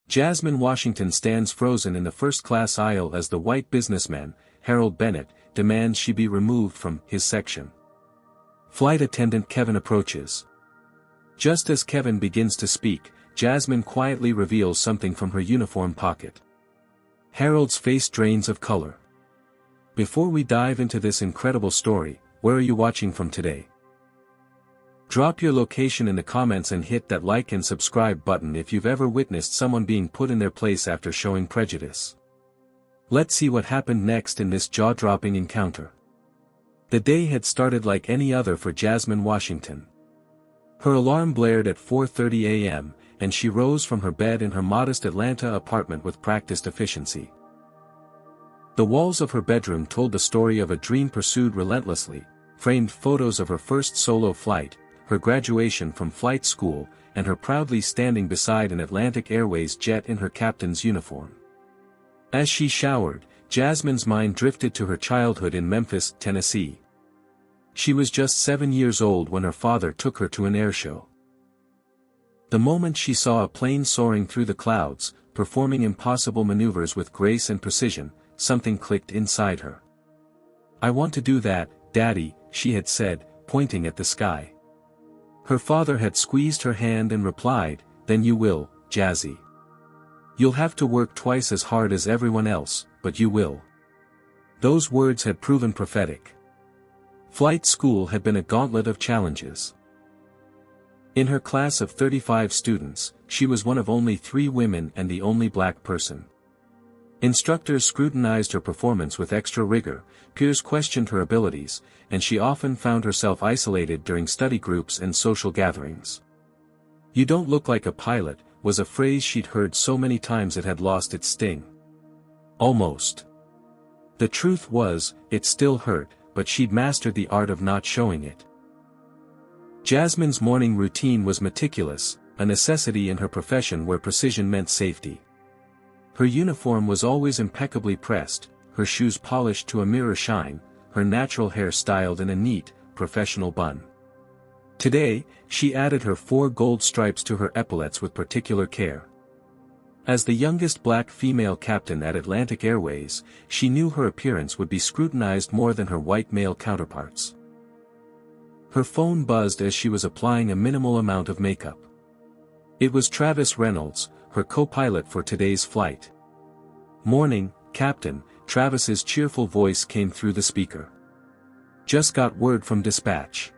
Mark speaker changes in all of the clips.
Speaker 1: Jasmine Washington stands frozen in the first-class aisle as the white businessman, Harold Bennett, demands she be removed from his section. Flight attendant Kevin approaches. Just as Kevin begins to speak, Jasmine quietly reveals something from her uniform pocket. Harold's face drains of color. Before we dive into this incredible story, where are you watching from today? Drop your location in the comments and hit that like and subscribe button if you've ever witnessed someone being put in their place after showing prejudice. Let's see what happened next in this jaw-dropping encounter. The day had started like any other for Jasmine Washington. Her alarm blared at 4:30 a.m., and she rose from her bed in her modest Atlanta apartment with practiced efficiency. The walls of her bedroom told the story of a dream pursued relentlessly, framed photos of her first solo flight, her graduation from flight school, and her proudly standing beside an Atlantic Airways jet in her captain's uniform. As she showered, Jasmine's mind drifted to her childhood in Memphis, Tennessee. She was just 7 years old when her father took her to an airshow. The moment she saw a plane soaring through the clouds, performing impossible maneuvers with grace and precision, something clicked inside her. "I want to do that, Daddy," she had said, pointing at the sky. Her father had squeezed her hand and replied, "Then you will, Jazzy. You'll have to work twice as hard as everyone else, but you will." Those words had proven prophetic. Flight school had been a gauntlet of challenges. In her class of 35 students, she was one of only 3 women and the only black person. Instructors scrutinized her performance with extra rigor, peers questioned her abilities, and she often found herself isolated during study groups and social gatherings. "You don't look like a pilot," was a phrase she'd heard so many times it had lost its sting. Almost. The truth was, it still hurt, but she'd mastered the art of not showing it. Jasmine's morning routine was meticulous, a necessity in her profession where precision meant safety. Her uniform was always impeccably pressed, her shoes polished to a mirror shine, her natural hair styled in a neat, professional bun. Today, she added her 4 gold stripes to her epaulettes with particular care. As the youngest black female captain at Atlantic Airways, she knew her appearance would be scrutinized more than her white male counterparts. Her phone buzzed as she was applying a minimal amount of makeup. It was Travis Reynolds, her co-pilot for today's flight. "Morning, Captain," Travis's cheerful voice came through the speaker. "Just got word from dispatch.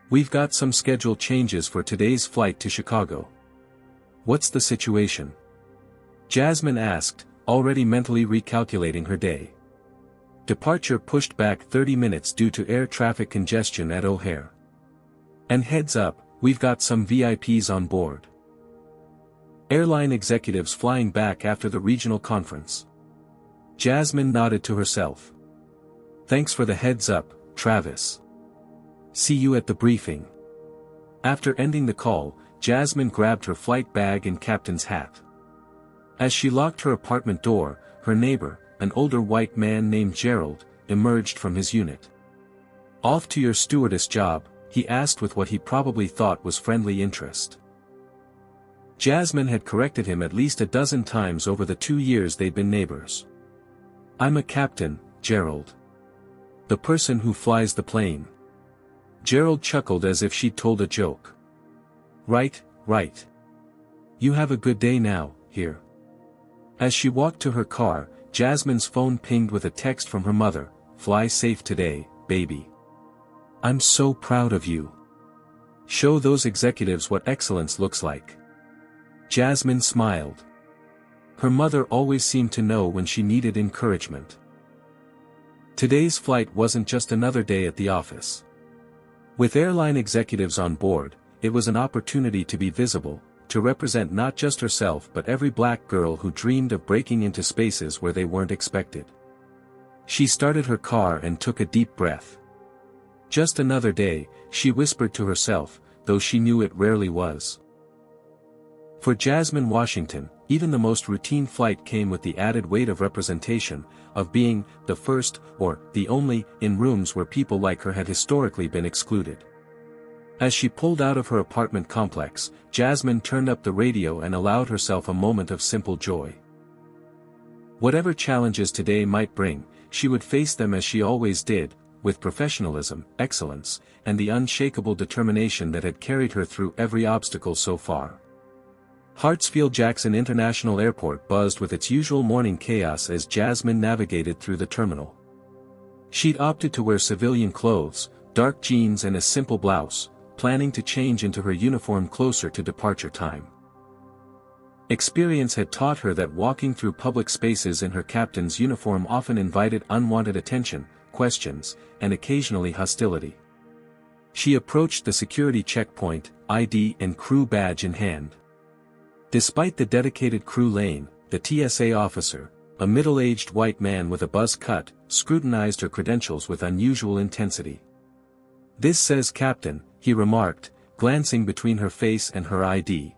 Speaker 1: We've got some schedule changes for today's flight to Chicago." "What's the situation?" Jasmine asked, already mentally recalculating her day. "Departure pushed back 30 minutes due to air traffic congestion at O'Hare. And heads up, we've got some VIPs on board. Airline executives flying back after the regional conference." Jasmine nodded to herself. "Thanks for the heads up, Travis. See you at the briefing." After ending the call, Jasmine grabbed her flight bag and captain's hat. As she locked her apartment door, her neighbor, an older white man named Gerald, emerged from his unit. "Off to your stewardess job?" he asked with what he probably thought was friendly interest. Jasmine had corrected him at least a dozen times over the 2 years they'd been neighbors. "I'm a captain, Gerald. The person who flies the plane." Gerald chuckled as if she'd told a joke. Right. You have a good day now, here." As she walked to her car, Jasmine's phone pinged with a text from her mother, "Fly safe today, baby. I'm so proud of you. Show those executives what excellence looks like." Jasmine smiled. Her mother always seemed to know when she needed encouragement. Today's flight wasn't just another day at the office. With airline executives on board, it was an opportunity to be visible, to represent not just herself but every black girl who dreamed of breaking into spaces where they weren't expected. She started her car and took a deep breath. Just another day, she whispered to herself, though she knew it rarely was. For Jasmine Washington, even the most routine flight came with the added weight of representation, of being the first, or the only, in rooms where people like her had historically been excluded. As she pulled out of her apartment complex, Jasmine turned up the radio and allowed herself a moment of simple joy. Whatever challenges today might bring, she would face them as she always did, with professionalism, excellence, and the unshakable determination that had carried her through every obstacle so far. Hartsfield-Jackson International Airport buzzed with its usual morning chaos as Jasmine navigated through the terminal. She'd opted to wear civilian clothes, dark jeans and a simple blouse, planning to change into her uniform closer to departure time. Experience had taught her that walking through public spaces in her captain's uniform often invited unwanted attention, questions, and occasionally hostility. She approached the security checkpoint, ID and crew badge in hand. Despite the dedicated crew lane, the TSA officer, a middle-aged white man with a buzz cut, scrutinized her credentials with unusual intensity. "This says Captain," he remarked, glancing between her face and her ID.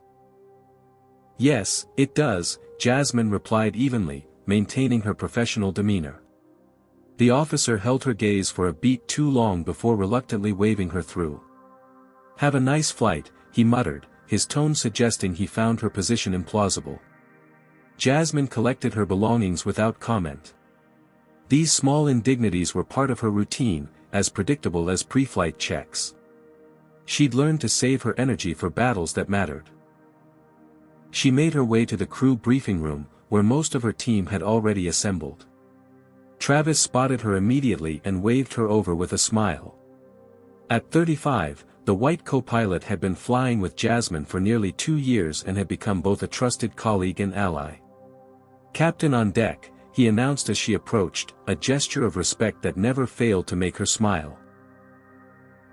Speaker 1: "Yes, it does," Jasmine replied evenly, maintaining her professional demeanor. The officer held her gaze for a beat too long before reluctantly waving her through. "Have a nice flight," he muttered, his tone suggesting he found her position implausible. Jasmine collected her belongings without comment. These small indignities were part of her routine, as predictable as pre-flight checks. She'd learned to save her energy for battles that mattered. She made her way to the crew briefing room, where most of her team had already assembled. Travis spotted her immediately and waved her over with a smile. At 35, the white co-pilot had been flying with Jasmine for nearly 2 years and had become both a trusted colleague and ally. "Captain on deck," he announced as she approached, a gesture of respect that never failed to make her smile.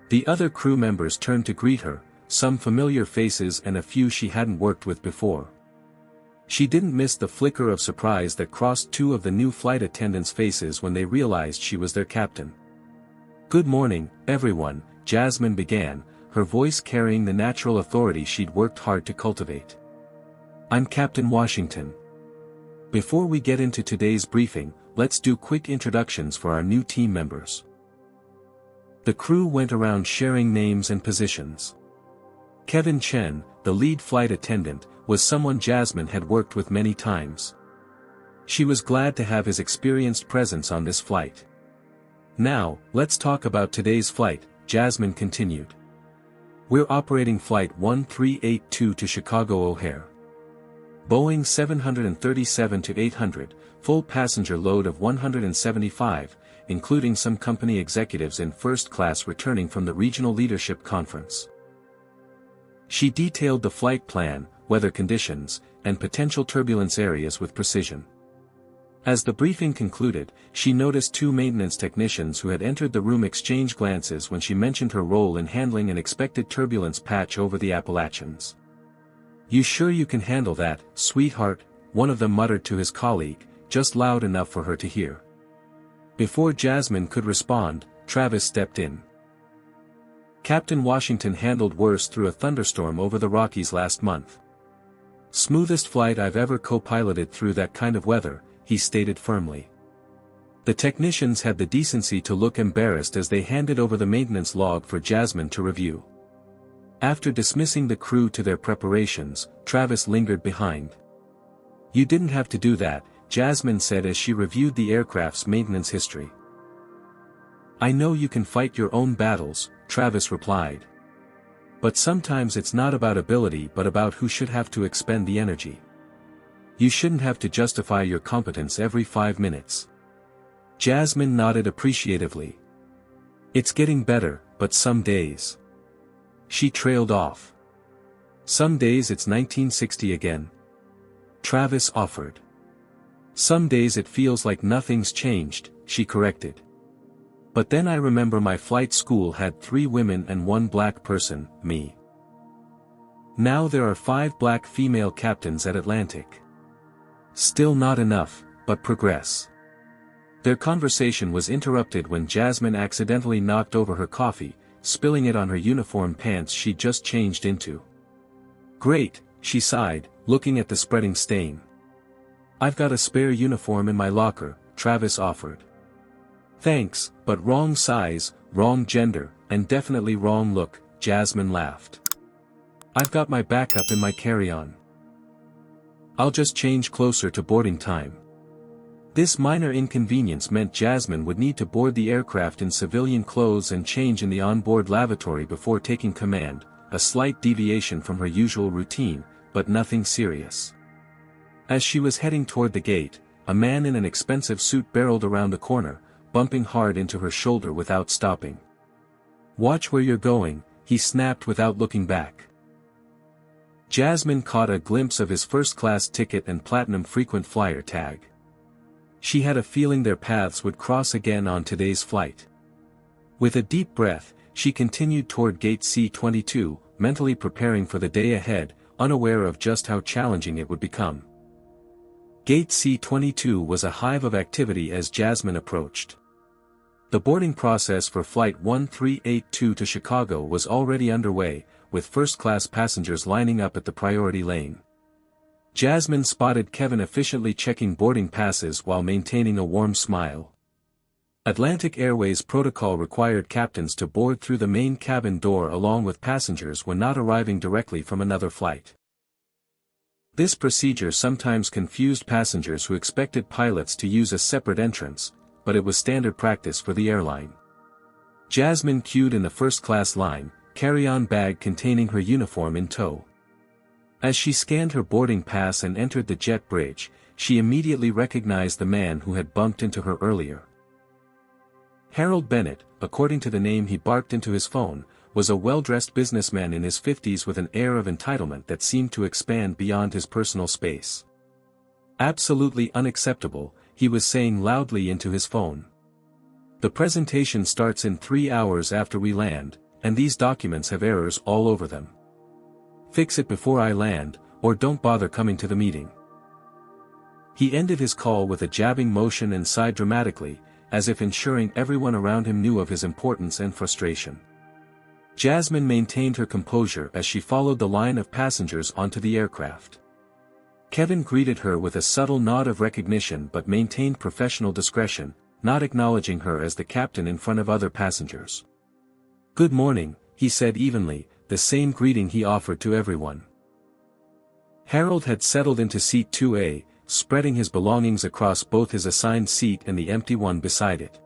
Speaker 1: The other crew members turned to greet her, some familiar faces and a few she hadn't worked with before. She didn't miss the flicker of surprise that crossed 2 of the new flight attendants' faces when they realized she was their captain. "Good morning, everyone," Jasmine began, her voice carrying the natural authority she'd worked hard to cultivate. "I'm Captain Washington. Before we get into today's briefing, let's do quick introductions for our new team members." The crew went around sharing names and positions. Kevin Chen, the lead flight attendant, was someone Jasmine had worked with many times. She was glad to have his experienced presence on this flight. "Now, let's talk about today's flight," Jasmine continued. "We're operating Flight 1382 to Chicago O'Hare. Boeing 737-800, full passenger load of 175, including some company executives in first class returning from the Regional Leadership Conference." She detailed the flight plan, weather conditions, and potential turbulence areas with precision. As the briefing concluded, she noticed 2 maintenance technicians who had entered the room exchange glances when she mentioned her role in handling an expected turbulence patch over the Appalachians. "You sure you can handle that, sweetheart?" one of them muttered to his colleague, just loud enough for her to hear. Before Jasmine could respond, Travis stepped in. "Captain Washington handled worse through a thunderstorm over the Rockies last month. Smoothest flight I've ever co-piloted through that kind of weather," he stated firmly. The technicians had the decency to look embarrassed as they handed over the maintenance log for Jasmine to review. After dismissing the crew to their preparations, Travis lingered behind. "You didn't have to do that," Jasmine said as she reviewed the aircraft's maintenance history. "I know you can fight your own battles," Travis replied. "But sometimes it's not about ability but about who should have to expend the energy. You shouldn't have to justify your competence every 5 minutes." Jasmine nodded appreciatively. "It's getting better, but some days." She trailed off. "Some days it's 1960 again," Travis offered. "Some days it feels like nothing's changed," she corrected. "But then I remember my flight school had 3 women and 1 black person, me. Now there are 5 black female captains at Atlantic. Still not enough, but progress." Their conversation was interrupted when Jasmine accidentally knocked over her coffee, spilling it on her uniform pants she'd just changed into. "Great," she sighed, looking at the spreading stain. "I've got a spare uniform in my locker," Travis offered. "Thanks, but wrong size, wrong gender, and definitely wrong look," Jasmine laughed. I've got my backup in my carry-on. I'll just change closer to boarding time. This minor inconvenience meant Jasmine would need to board the aircraft in civilian clothes and change in the onboard lavatory before taking command, a slight deviation from her usual routine, but nothing serious. As she was heading toward the gate, a man in an expensive suit barreled around the corner, bumping hard into her shoulder without stopping. "Watch where you're going," he snapped without looking back. Jasmine caught a glimpse of his first-class ticket and platinum frequent flyer tag. She had a feeling their paths would cross again on today's flight. With a deep breath, she continued toward gate C-22, mentally preparing for the day ahead, unaware of just how challenging it would become. Gate C-22 was a hive of activity as Jasmine approached. The boarding process for Flight 1382 to Chicago was already underway, with first-class passengers lining up at the priority lane. Jasmine spotted Kevin efficiently checking boarding passes while maintaining a warm smile. Atlantic Airways protocol required captains to board through the main cabin door along with passengers when not arriving directly from another flight. This procedure sometimes confused passengers who expected pilots to use a separate entrance, but it was standard practice for the airline. Jasmine queued in the first-class line, carry-on bag containing her uniform in tow. As she scanned her boarding pass and entered the jet bridge, she immediately recognized the man who had bumped into her earlier. Harold Bennett, according to the name he barked into his phone, was a well-dressed businessman in his 50s with an air of entitlement that seemed to expand beyond his personal space. "Absolutely unacceptable," he was saying loudly into his phone. "The presentation starts in 3 hours after we land, and these documents have errors all over them. Fix it before I land, or don't bother coming to the meeting." He ended his call with a jabbing motion and sighed dramatically, as if ensuring everyone around him knew of his importance and frustration. Jasmine maintained her composure as she followed the line of passengers onto the aircraft. Kevin greeted her with a subtle nod of recognition but maintained professional discretion, not acknowledging her as the captain in front of other passengers. "Good morning," he said evenly, the same greeting he offered to everyone. Harold had settled into seat 2A, spreading his belongings across both his assigned seat and the empty one beside it.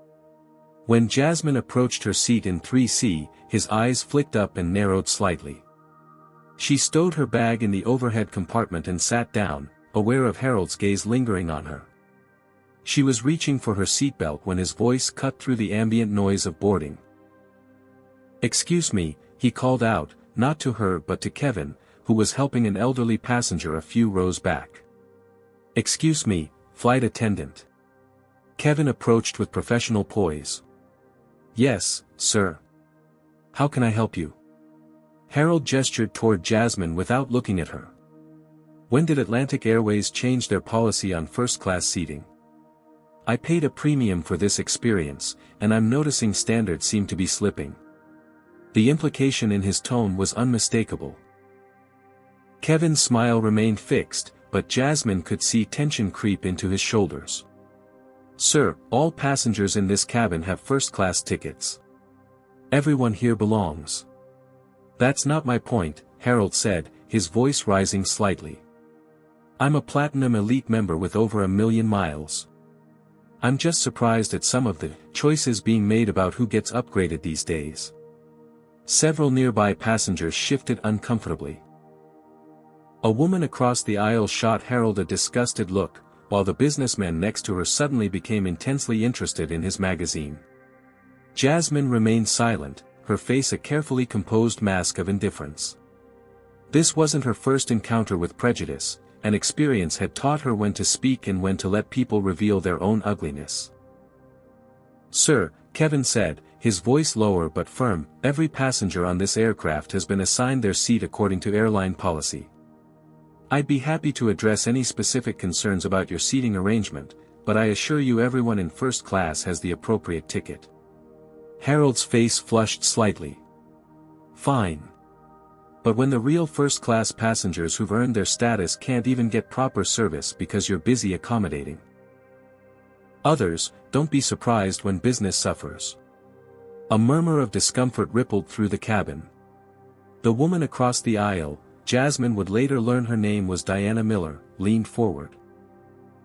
Speaker 1: When Jasmine approached her seat in 3C, his eyes flicked up and narrowed slightly. She stowed her bag in the overhead compartment and sat down, aware of Harold's gaze lingering on her. She was reaching for her seatbelt when his voice cut through the ambient noise of boarding. "Excuse me," he called out, not to her but to Kevin, who was helping an elderly passenger a few rows back. "Excuse me, flight attendant." Kevin approached with professional poise. "Yes, sir. How can I help you?" Harold gestured toward Jasmine without looking at her. "When did Atlantic Airways change their policy on first-class seating? I paid a premium for this experience, and I'm noticing standards seem to be slipping." The implication in his tone was unmistakable. Kevin's smile remained fixed, but Jasmine could see tension creep into his shoulders. "Sir, all passengers in this cabin have first-class tickets. Everyone here belongs." "That's not my point," Harold said, his voice rising slightly. "I'm a Platinum Elite member with over 1 million miles. I'm just surprised at some of the choices being made about who gets upgraded these days." Several nearby passengers shifted uncomfortably. A woman across the aisle shot Harold a disgusted look, while the businessman next to her suddenly became intensely interested in his magazine. Jasmine remained silent, her face a carefully composed mask of indifference. This wasn't her first encounter with prejudice, and experience had taught her when to speak and when to let people reveal their own ugliness. "Sir," Kevin said, his voice lower but firm, "every passenger on this aircraft has been assigned their seat according to airline policy. I'd be happy to address any specific concerns about your seating arrangement, but I assure you everyone in first class has the appropriate ticket." Harold's face flushed slightly. "Fine. But when the real first-class passengers who've earned their status can't even get proper service because you're busy accommodating others, don't be surprised when business suffers." A murmur of discomfort rippled through the cabin. The woman across the aisle, Jasmine would later learn her name was Diana Miller, leaned forward.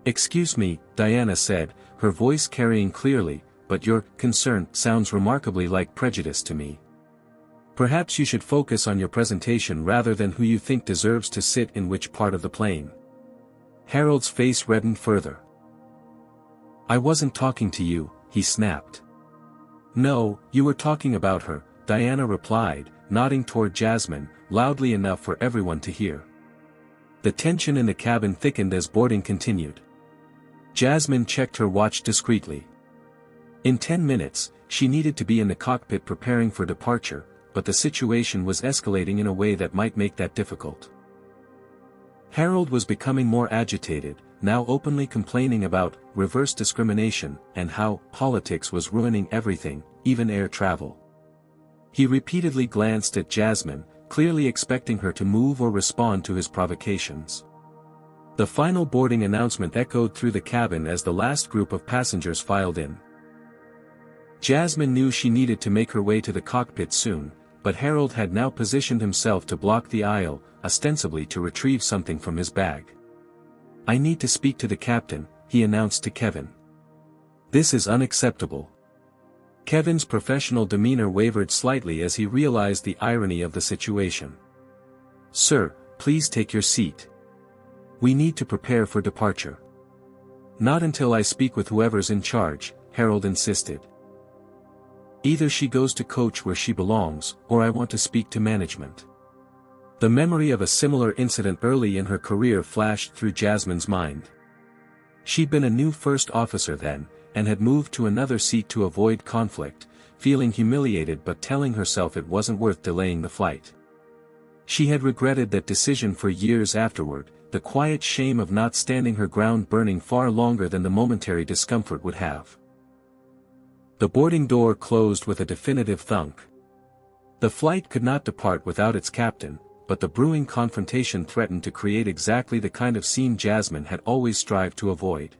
Speaker 1: "Excuse me," Diana said, her voice carrying clearly, "but your concern sounds remarkably like prejudice to me. Perhaps you should focus on your presentation rather than who you think deserves to sit in which part of the plane." Harold's face reddened further. "I wasn't talking to you," he snapped. "No, you were talking about her," Diana replied, nodding toward Jasmine, loudly enough for everyone to hear. The tension in the cabin thickened as boarding continued. Jasmine checked her watch discreetly. In 10 minutes, she needed to be in the cockpit preparing for departure, but the situation was escalating in a way that might make that difficult. Harold was becoming more agitated, now openly complaining about reverse discrimination and how politics was ruining everything, even air travel. He repeatedly glanced at Jasmine, clearly expecting her to move or respond to his provocations. The final boarding announcement echoed through the cabin as the last group of passengers filed in. Jasmine knew she needed to make her way to the cockpit soon, but Harold had now positioned himself to block the aisle, ostensibly to retrieve something from his bag. "I need to speak to the captain," he announced to Kevin. "This is unacceptable." Kevin's professional demeanor wavered slightly as he realized the irony of the situation. "Sir, please take your seat. We need to prepare for departure." "Not until I speak with whoever's in charge," Harold insisted. "Either she goes to coach where she belongs, or I want to speak to management." The memory of a similar incident early in her career flashed through Jasmine's mind. She'd been a new first officer then, and had moved to another seat to avoid conflict, feeling humiliated but telling herself it wasn't worth delaying the flight. She had regretted that decision for years afterward, the quiet shame of not standing her ground burning far longer than the momentary discomfort would have. The boarding door closed with a definitive thunk. The flight could not depart without its captain, but the brewing confrontation threatened to create exactly the kind of scene Jasmine had always strived to avoid.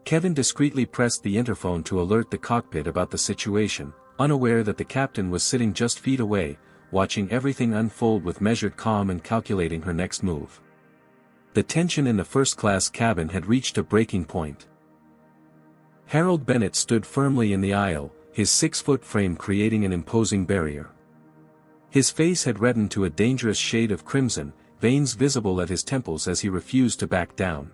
Speaker 1: Kevin discreetly pressed the interphone to alert the cockpit about the situation, unaware that the captain was sitting just feet away, watching everything unfold with measured calm and calculating her next move. The tension in the first-class cabin had reached a breaking point. Harold Bennett stood firmly in the aisle, his 6-foot frame creating an imposing barrier. His face had reddened to a dangerous shade of crimson, veins visible at his temples as he refused to back down.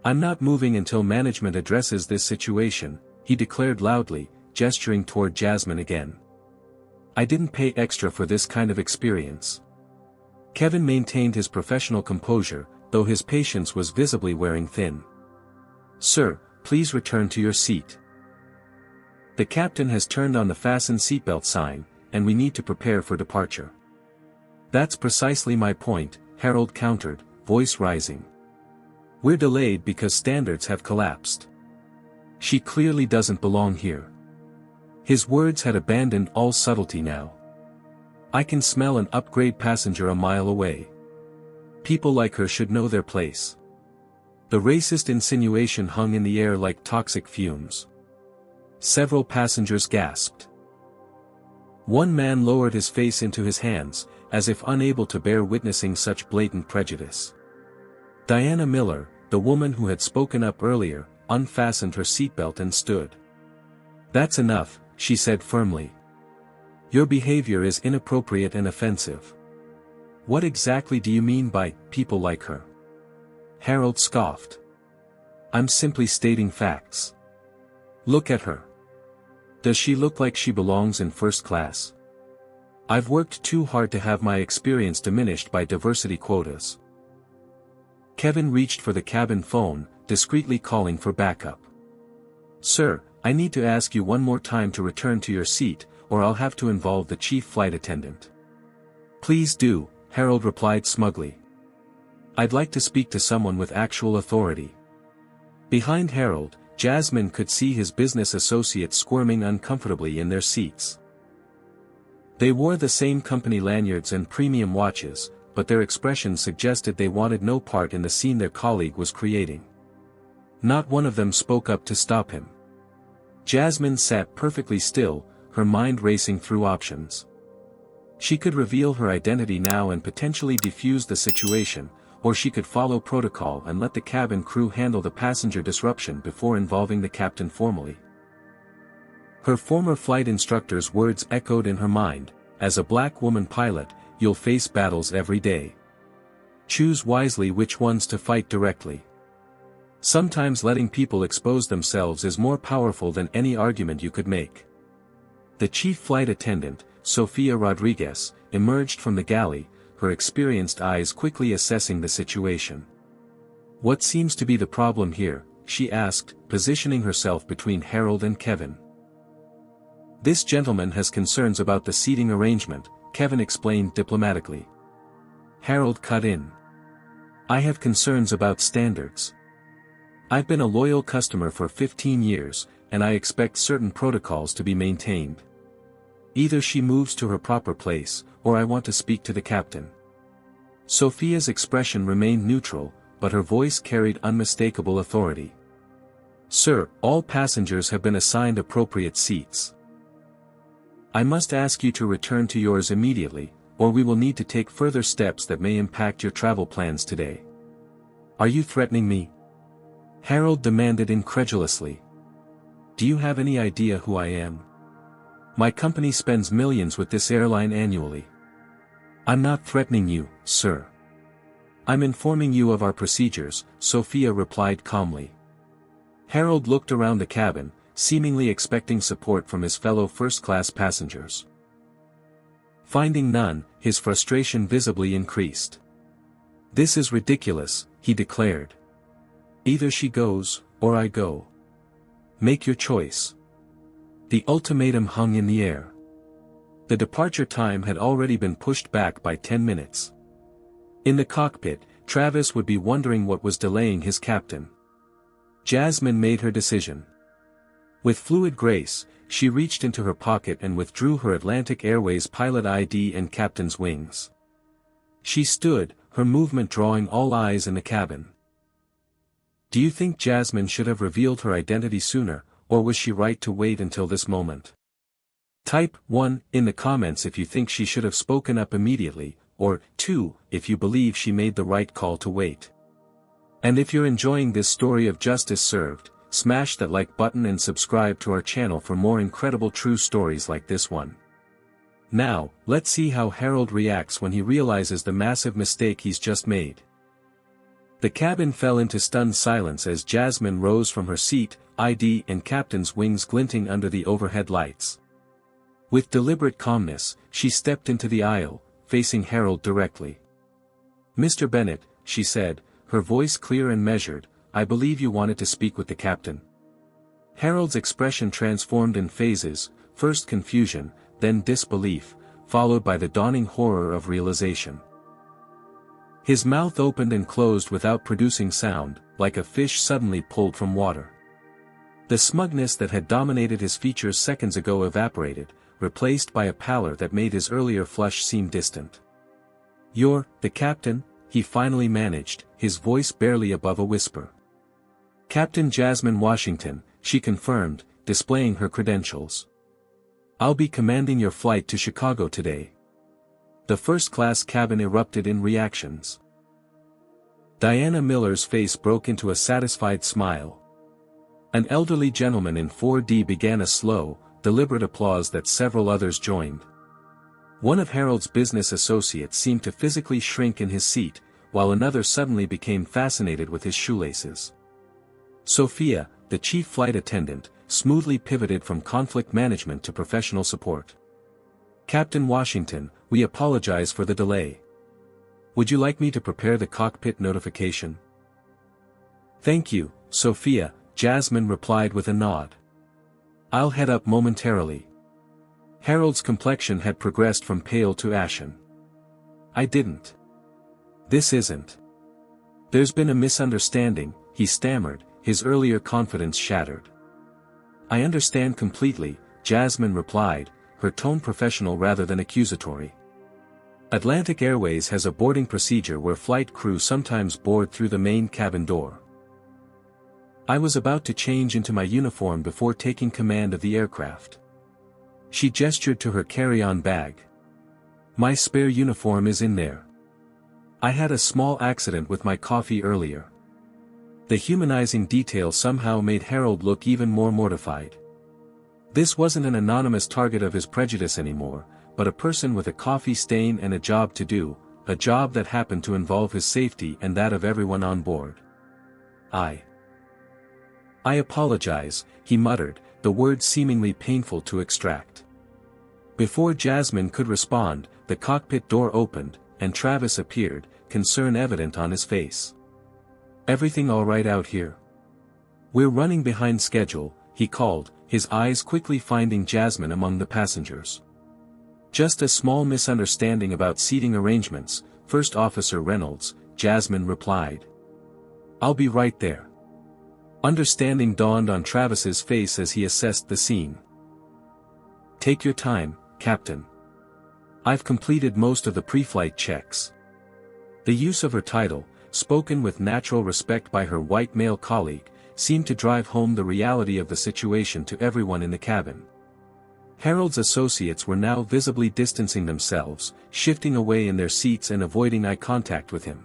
Speaker 1: "I'm not moving until management addresses this situation," he declared loudly, gesturing toward Jasmine again. "I didn't pay extra for this kind of experience." Kevin maintained his professional composure, though his patience was visibly wearing thin. "Sir, please return to your seat. The captain has turned on the fasten seatbelt sign, and we need to prepare for departure." "That's precisely my point," Harold countered, voice rising. "We're delayed because standards have collapsed. She clearly doesn't belong here." His words had abandoned all subtlety now. "I can smell an upgrade passenger a mile away. People like her should know their place." The racist insinuation hung in the air like toxic fumes. Several passengers gasped. One man lowered his face into his hands, as if unable to bear witnessing such blatant prejudice. Diana Miller, the woman who had spoken up earlier, unfastened her seatbelt and stood. "That's enough," she said firmly. "Your behavior is inappropriate and offensive." "What exactly do you mean by people like her?" Harold scoffed. "I'm simply stating facts. Look at her. Does she look like she belongs in first class? I've worked too hard to have my experience diminished by diversity quotas." Kevin reached for the cabin phone, discreetly calling for backup. "Sir, I need to ask you one more time to return to your seat, or I'll have to involve the chief flight attendant." "Please do," Harold replied smugly. "I'd like to speak to someone with actual authority." Behind Harold, Jasmine could see his business associates squirming uncomfortably in their seats. They wore the same company lanyards and premium watches, but their expressions suggested they wanted no part in the scene their colleague was creating. Not one of them spoke up to stop him. Jasmine sat perfectly still, her mind racing through options. She could reveal her identity now and potentially defuse the situation, or she could follow protocol and let the cabin crew handle the passenger disruption before involving the captain formally. Her former flight instructor's words echoed in her mind, "As a black woman pilot, you'll face battles every day. Choose wisely which ones to fight directly. Sometimes letting people expose themselves is more powerful than any argument you could make." The chief flight attendant, Sofia Rodriguez, emerged from the galley, her experienced eyes quickly assessing the situation. "What seems to be the problem here?" she asked, positioning herself between Harold and Kevin. "This gentleman has concerns about the seating arrangement," Kevin explained diplomatically. Harold cut in. "I have concerns about standards. I've been a loyal customer for 15 years, and I expect certain protocols to be maintained. Either she moves to her proper place, or I want to speak to the captain." Sophia's expression remained neutral, but her voice carried unmistakable authority. "Sir, all passengers have been assigned appropriate seats. I must ask you to return to yours immediately, or we will need to take further steps that may impact your travel plans today." "Are you threatening me?" Harold demanded incredulously. "Do you have any idea who I am? My company spends millions with this airline annually." "I'm not threatening you, sir. I'm informing you of our procedures," Sophia replied calmly. Harold looked around the cabin, seemingly expecting support from his fellow first-class passengers. Finding none, his frustration visibly increased. "This is ridiculous," he declared. "Either she goes, or I go. Make your choice." The ultimatum hung in the air. The departure time had already been pushed back by 10 minutes. In the cockpit, Travis would be wondering what was delaying his captain. Jasmine made her decision. With fluid grace, she reached into her pocket and withdrew her Atlantic Airways pilot ID and captain's wings. She stood, her movement drawing all eyes in the cabin. "Do you think Jasmine should have revealed her identity sooner, or was she right to wait until this moment?" Type 1 in the comments if you think she should have spoken up immediately, or 2 if you believe she made the right call to wait. And if you're enjoying this story of justice served, smash that like button and subscribe to our channel for more incredible true stories like this one. Now, let's see how Harold reacts when he realizes the massive mistake he's just made. The cabin fell into stunned silence as Jasmine rose from her seat, ID and captain's wings glinting under the overhead lights. With deliberate calmness, she stepped into the aisle, facing Harold directly. "Mr. Bennett," she said, her voice clear and measured, "I believe you wanted to speak with the captain." Harold's expression transformed in phases, first confusion, then disbelief, followed by the dawning horror of realization. His mouth opened and closed without producing sound, like a fish suddenly pulled from water. The smugness that had dominated his features seconds ago evaporated, replaced by a pallor that made his earlier flush seem distant. "You're the captain?" he finally managed, his voice barely above a whisper. "Captain Jasmine Washington," she confirmed, displaying her credentials. "I'll be commanding your flight to Chicago today." The first-class cabin erupted in reactions. Diana Miller's face broke into a satisfied smile. An elderly gentleman in 4D began a slow, deliberate applause that several others joined. One of Harold's business associates seemed to physically shrink in his seat, while another suddenly became fascinated with his shoelaces. Sophia, the chief flight attendant, smoothly pivoted from conflict management to professional support. "Captain Washington, we apologize for the delay. Would you like me to prepare the cockpit notification?" "Thank you, Sophia," Jasmine replied with a nod. "I'll head up momentarily." Harold's complexion had progressed from pale to ashen. "I didn't. This isn't. There's been a misunderstanding," he stammered, his earlier confidence shattered. "I understand completely," Jasmine replied, her tone professional rather than accusatory. "Atlantic Airways has a boarding procedure where flight crew sometimes board through the main cabin door. I was about to change into my uniform before taking command of the aircraft." She gestured to her carry-on bag. My spare uniform is in there. I had a small accident with my coffee earlier. The humanizing detail somehow made Harold look even more mortified. This wasn't an anonymous target of his prejudice anymore, but a person with a coffee stain and a job to do, a job that happened to involve his safety and that of everyone on board. I apologize, he muttered, the words seemingly painful to extract. Before Jasmine could respond, the cockpit door opened, and Travis appeared, concern evident on his face. Everything all right out here? We're running behind schedule, he called, his eyes quickly finding Jasmine among the passengers. Just a small misunderstanding about seating arrangements, First Officer Reynolds, Jasmine replied. I'll be right there. Understanding dawned on Travis's face as he assessed the scene. Take your time, Captain. I've completed most of the pre-flight checks. The use of her title, spoken with natural respect by her white male colleague, seemed to drive home the reality of the situation to everyone in the cabin. Harold's associates were now visibly distancing themselves, shifting away in their seats and avoiding eye contact with him.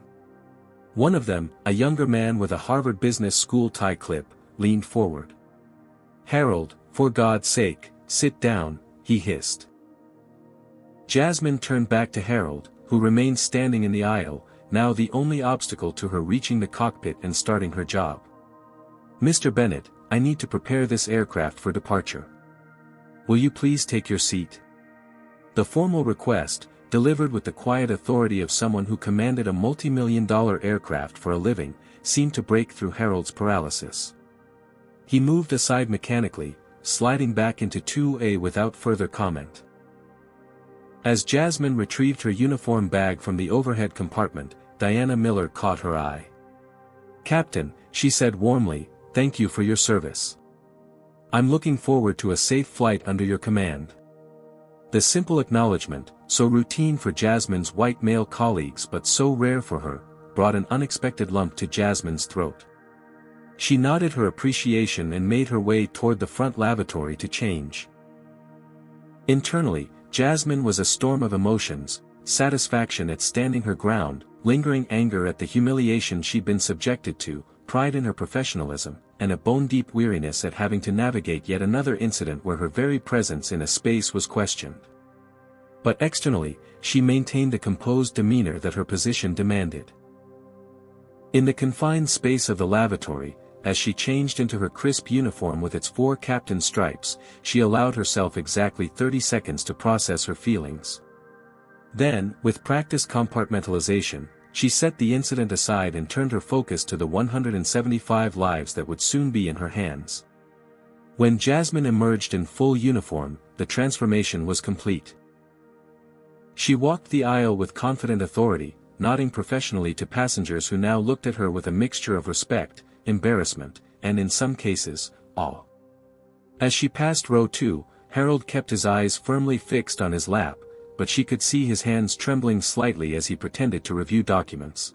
Speaker 1: One of them, a younger man with a Harvard Business School tie clip, leaned forward. Harold, for God's sake, sit down, he hissed. Jasmine turned back to Harold, who remained standing in the aisle, now the only obstacle to her reaching the cockpit and starting her job. Mr. Bennett, I need to prepare this aircraft for departure. Will you please take your seat? The formal request, delivered with the quiet authority of someone who commanded a multi-million-dollar aircraft for a living, seemed to break through Harold's paralysis. He moved aside mechanically, sliding back into 2A without further comment. As Jasmine retrieved her uniform bag from the overhead compartment, Diana Miller caught her eye. Captain, she said warmly, thank you for your service. I'm looking forward to a safe flight under your command. The simple acknowledgement, so routine for Jasmine's white male colleagues but so rare for her, brought an unexpected lump to Jasmine's throat. She nodded her appreciation and made her way toward the front lavatory to change. Internally, Jasmine was a storm of emotions, satisfaction at standing her ground, lingering anger at the humiliation she'd been subjected to, pride in her professionalism, and a bone-deep weariness at having to navigate yet another incident where her very presence in a space was questioned. But externally, she maintained a composed demeanor that her position demanded. In the confined space of the lavatory, as she changed into her crisp uniform with its 4 captain stripes, she allowed herself exactly 30 seconds to process her feelings. Then, with practiced compartmentalization, she set the incident aside and turned her focus to the 175 lives that would soon be in her hands. When Jasmine emerged in full uniform, the transformation was complete. She walked the aisle with confident authority, nodding professionally to passengers who now looked at her with a mixture of respect, embarrassment, and in some cases, awe. As she passed row 2, Harold kept his eyes firmly fixed on his lap, but she could see his hands trembling slightly as he pretended to review documents.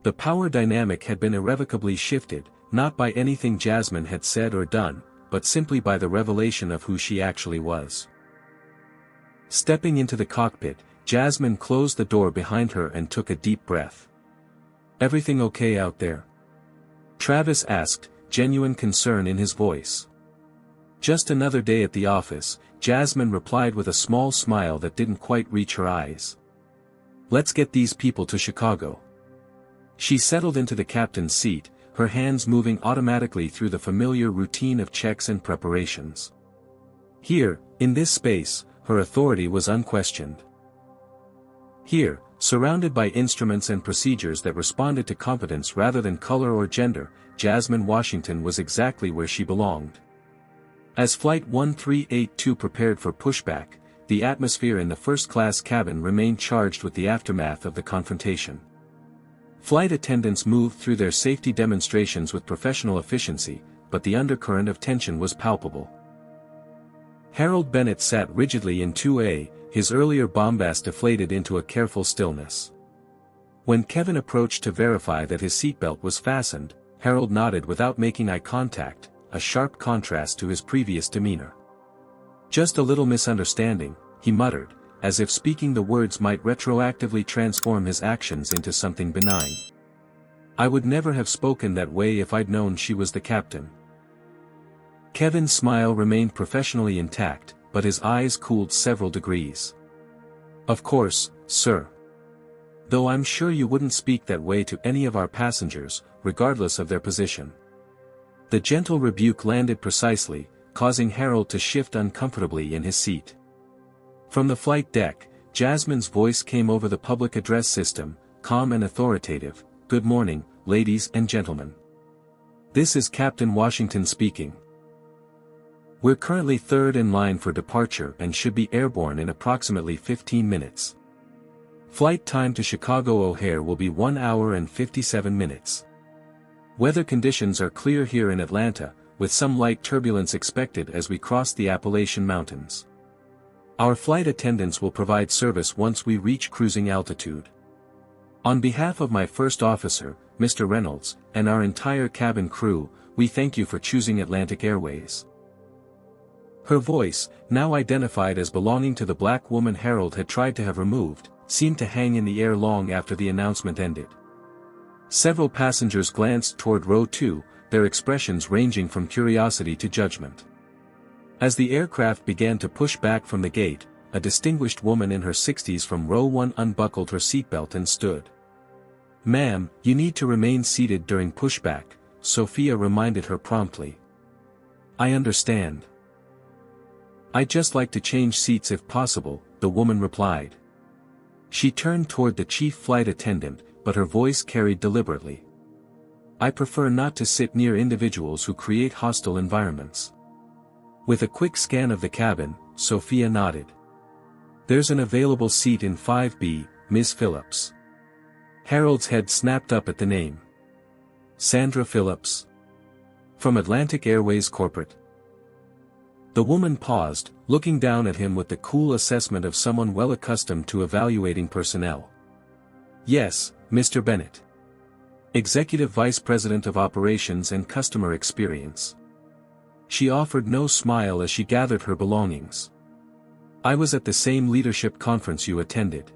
Speaker 1: The power dynamic had been irrevocably shifted, not by anything Jasmine had said or done, but simply by the revelation of who she actually was. Stepping into the cockpit, Jasmine closed the door behind her and took a deep breath. Everything okay out there? Travis asked, genuine concern in his voice. Just another day at the office, Jasmine replied with a small smile that didn't quite reach her eyes. Let's get these people to Chicago. She settled into the captain's seat, her hands moving automatically through the familiar routine of checks and preparations. Here, in this space, her authority was unquestioned. Here, surrounded by instruments and procedures that responded to competence rather than color or gender, Jasmine Washington was exactly where she belonged. As Flight 1382 prepared for pushback, the atmosphere in the first-class cabin remained charged with the aftermath of the confrontation. Flight attendants moved through their safety demonstrations with professional efficiency, but the undercurrent of tension was palpable. Harold Bennett sat rigidly in 2A, his earlier bombast deflated into a careful stillness. When Kevin approached to verify that his seatbelt was fastened, Harold nodded without making eye contact, a sharp contrast to his previous demeanor. Just a little misunderstanding, he muttered, as if speaking the words might retroactively transform his actions into something benign. "I would never have spoken that way if I'd known she was the captain." Kevin's smile remained professionally intact, but his eyes cooled several degrees. "Of course, sir. Though I'm sure you wouldn't speak that way to any of our passengers, regardless of their position." The gentle rebuke landed precisely, causing Harold to shift uncomfortably in his seat. From the flight deck, Jasmine's voice came over the public address system, calm and authoritative. "Good morning, ladies and gentlemen. This is Captain Washington speaking. We're currently third in line for departure and should be airborne in approximately 15 minutes. Flight time to Chicago O'Hare will be 1 hour and 57 minutes. Weather conditions are clear here in Atlanta, with some light turbulence expected as we cross the Appalachian Mountains. Our flight attendants will provide service once we reach cruising altitude. On behalf of my first officer, Mr. Reynolds, and our entire cabin crew, we thank you for choosing Atlantic Airways." Her voice, now identified as belonging to the black woman Harold had tried to have removed, seemed to hang in the air long after the announcement ended. Several passengers glanced toward row 2, their expressions ranging from curiosity to judgment. As the aircraft began to push back from the gate, a distinguished woman in her 60s from row 1 unbuckled her seatbelt and stood. "Ma'am, you need to remain seated during pushback," Sophia reminded her promptly. "I understand. I'd just like to change seats if possible," the woman replied. She turned toward the chief flight attendant, but her voice carried deliberately. "I prefer not to sit near individuals who create hostile environments." With a quick scan of the cabin, Sophia nodded. "There's an available seat in 5B, Ms. Phillips." Harold's head snapped up at the name. "Sandra Phillips? From Atlantic Airways Corporate?" The woman paused, looking down at him with the cool assessment of someone well accustomed to evaluating personnel. "Yes, Mr. Bennett. Executive Vice President of Operations and Customer Experience." She offered no smile as she gathered her belongings. "I was at the same leadership conference you attended.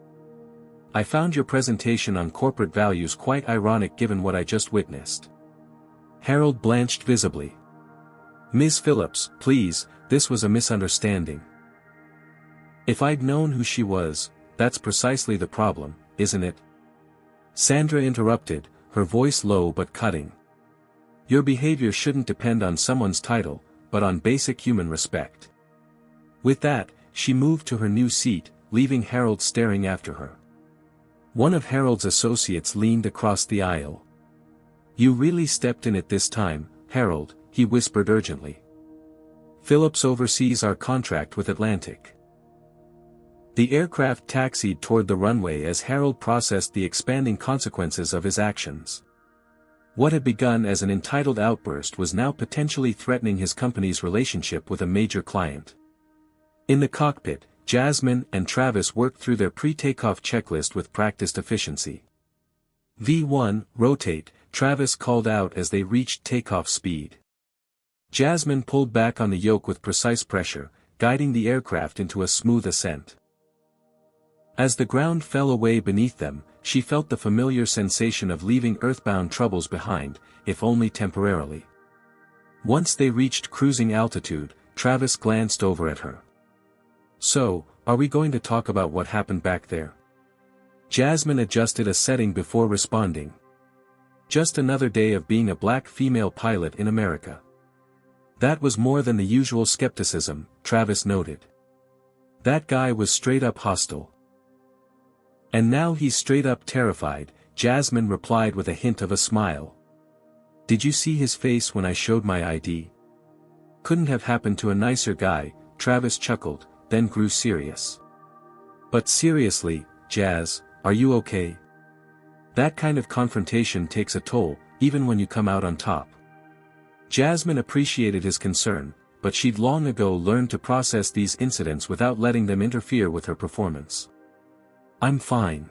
Speaker 1: I found your presentation on corporate values quite ironic given what I just witnessed." Harold blanched visibly. "Ms. Phillips, please, this was a misunderstanding." "If I'd known who she was, that's precisely the problem, isn't it?" Sandra interrupted, her voice low but cutting. "Your behavior shouldn't depend on someone's title, but on basic human respect." With that, she moved to her new seat, leaving Harold staring after her. One of Harold's associates leaned across the aisle. "You really stepped in it this time, Harold," he whispered urgently. "Phillips oversees our contract with Atlantic." The aircraft taxied toward the runway as Harold processed the expanding consequences of his actions. What had begun as an entitled outburst was now potentially threatening his company's relationship with a major client. In the cockpit, Jasmine and Travis worked through their pre-takeoff checklist with practiced efficiency. "V1, rotate," Travis called out as they reached takeoff speed. Jasmine pulled back on the yoke with precise pressure, guiding the aircraft into a smooth ascent. As the ground fell away beneath them, she felt the familiar sensation of leaving earthbound troubles behind, if only temporarily. Once they reached cruising altitude, Travis glanced over at her. "So, are we going to talk about what happened back there?" Jasmine adjusted a setting before responding. "Just another day of being a black female pilot in America." That was more than the usual skepticism, Travis noted. "That guy was straight up hostile." "And now he's straight up terrified," Jasmine replied with a hint of a smile. "Did you see his face when I showed my ID? Couldn't have happened to a nicer guy," Travis chuckled, then grew serious. "But seriously, Jazz, are you okay? That kind of confrontation takes a toll, even when you come out on top." Jasmine appreciated his concern, but she'd long ago learned to process these incidents without letting them interfere with her performance. "I'm fine.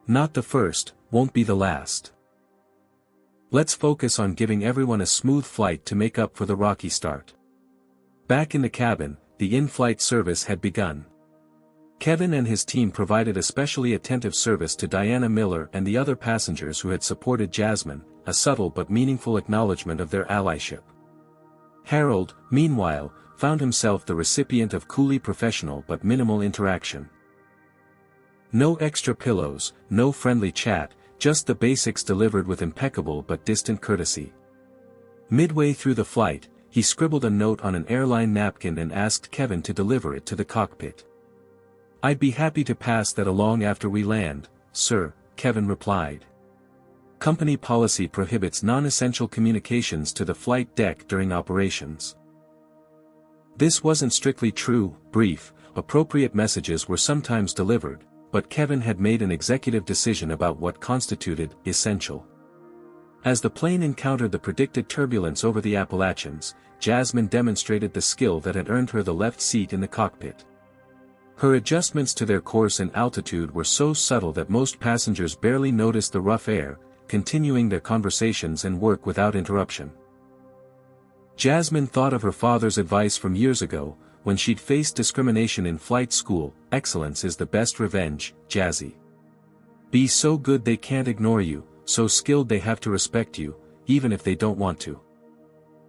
Speaker 1: Not the first, won't be the last. Let's focus on giving everyone a smooth flight to make up for the rocky start." Back in the cabin, the in-flight service had begun. Kevin and his team provided especially attentive service to Diana Miller and the other passengers who had supported Jasmine, a subtle but meaningful acknowledgement of their allyship. Harold, meanwhile, found himself the recipient of coolly professional but minimal interaction. No extra pillows, no friendly chat, just the basics delivered with impeccable but distant courtesy. Midway through the flight, he scribbled a note on an airline napkin and asked Kevin to deliver it to the cockpit. "I'd be happy to pass that along after we land, sir," Kevin replied. Company policy prohibits non-essential communications to the flight deck during operations. This wasn't strictly true. Brief, appropriate messages were sometimes delivered, but Kevin had made an executive decision about what constituted essential. As the plane encountered the predicted turbulence over the Appalachians, Jasmine demonstrated the skill that had earned her the left seat in the cockpit. Her adjustments to their course and altitude were so subtle that most passengers barely noticed the rough air, continuing their conversations and work without interruption. Jasmine thought of her father's advice from years ago, when she'd faced discrimination in flight school: "Excellence is the best revenge, Jazzy. Be so good they can't ignore you, so skilled they have to respect you, even if they don't want to."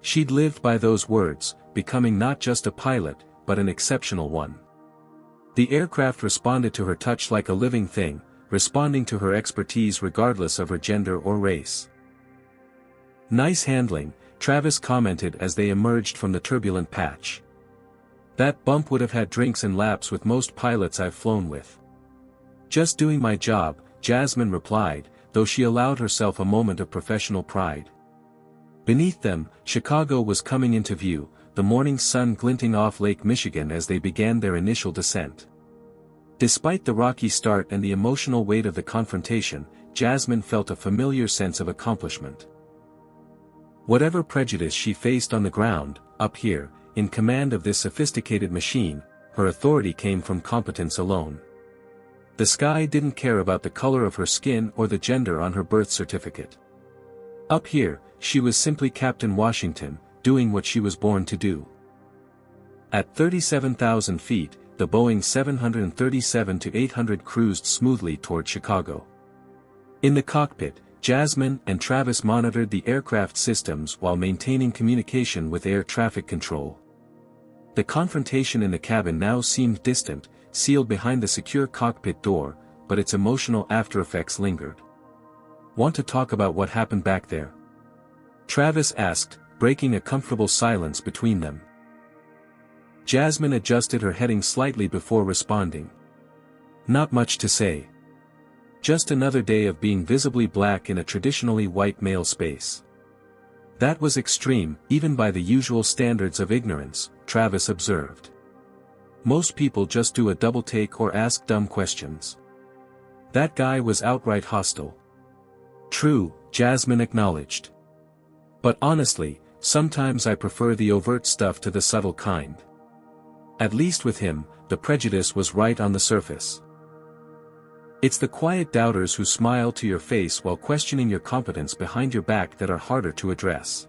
Speaker 1: She'd lived by those words, becoming not just a pilot, but an exceptional one. The aircraft responded to her touch like a living thing, responding to her expertise regardless of her gender or race. "Nice handling," Travis commented as they emerged from the turbulent patch. "That bump would have had drinks and laps with most pilots I've flown with." "Just doing my job," Jasmine replied, though she allowed herself a moment of professional pride. Beneath them, Chicago was coming into view, the morning sun glinting off Lake Michigan as they began their initial descent. Despite the rocky start and the emotional weight of the confrontation, Jasmine felt a familiar sense of accomplishment. Whatever prejudice she faced on the ground, up here, in command of this sophisticated machine, her authority came from competence alone. The sky didn't care about the color of her skin or the gender on her birth certificate. Up here, she was simply Captain Washington, doing what she was born to do. At 37,000 feet, the Boeing 737-800 cruised smoothly toward Chicago. In the cockpit, Jasmine and Travis monitored the aircraft systems while maintaining communication with air traffic control. The confrontation in the cabin now seemed distant, sealed behind the secure cockpit door, but its emotional aftereffects lingered. "Want to talk about what happened back there?" Travis asked, breaking a comfortable silence between them. Jasmine adjusted her heading slightly before responding. "Not much to say. Just another day of being visibly black in a traditionally white male space." "That was extreme, even by the usual standards of ignorance," Travis observed. "Most people just do a double take or ask dumb questions. That guy was outright hostile." "True," Jasmine acknowledged. "But honestly, sometimes I prefer the overt stuff to the subtle kind. At least with him, the prejudice was right on the surface. It's the quiet doubters who smile to your face while questioning your competence behind your back that are harder to address."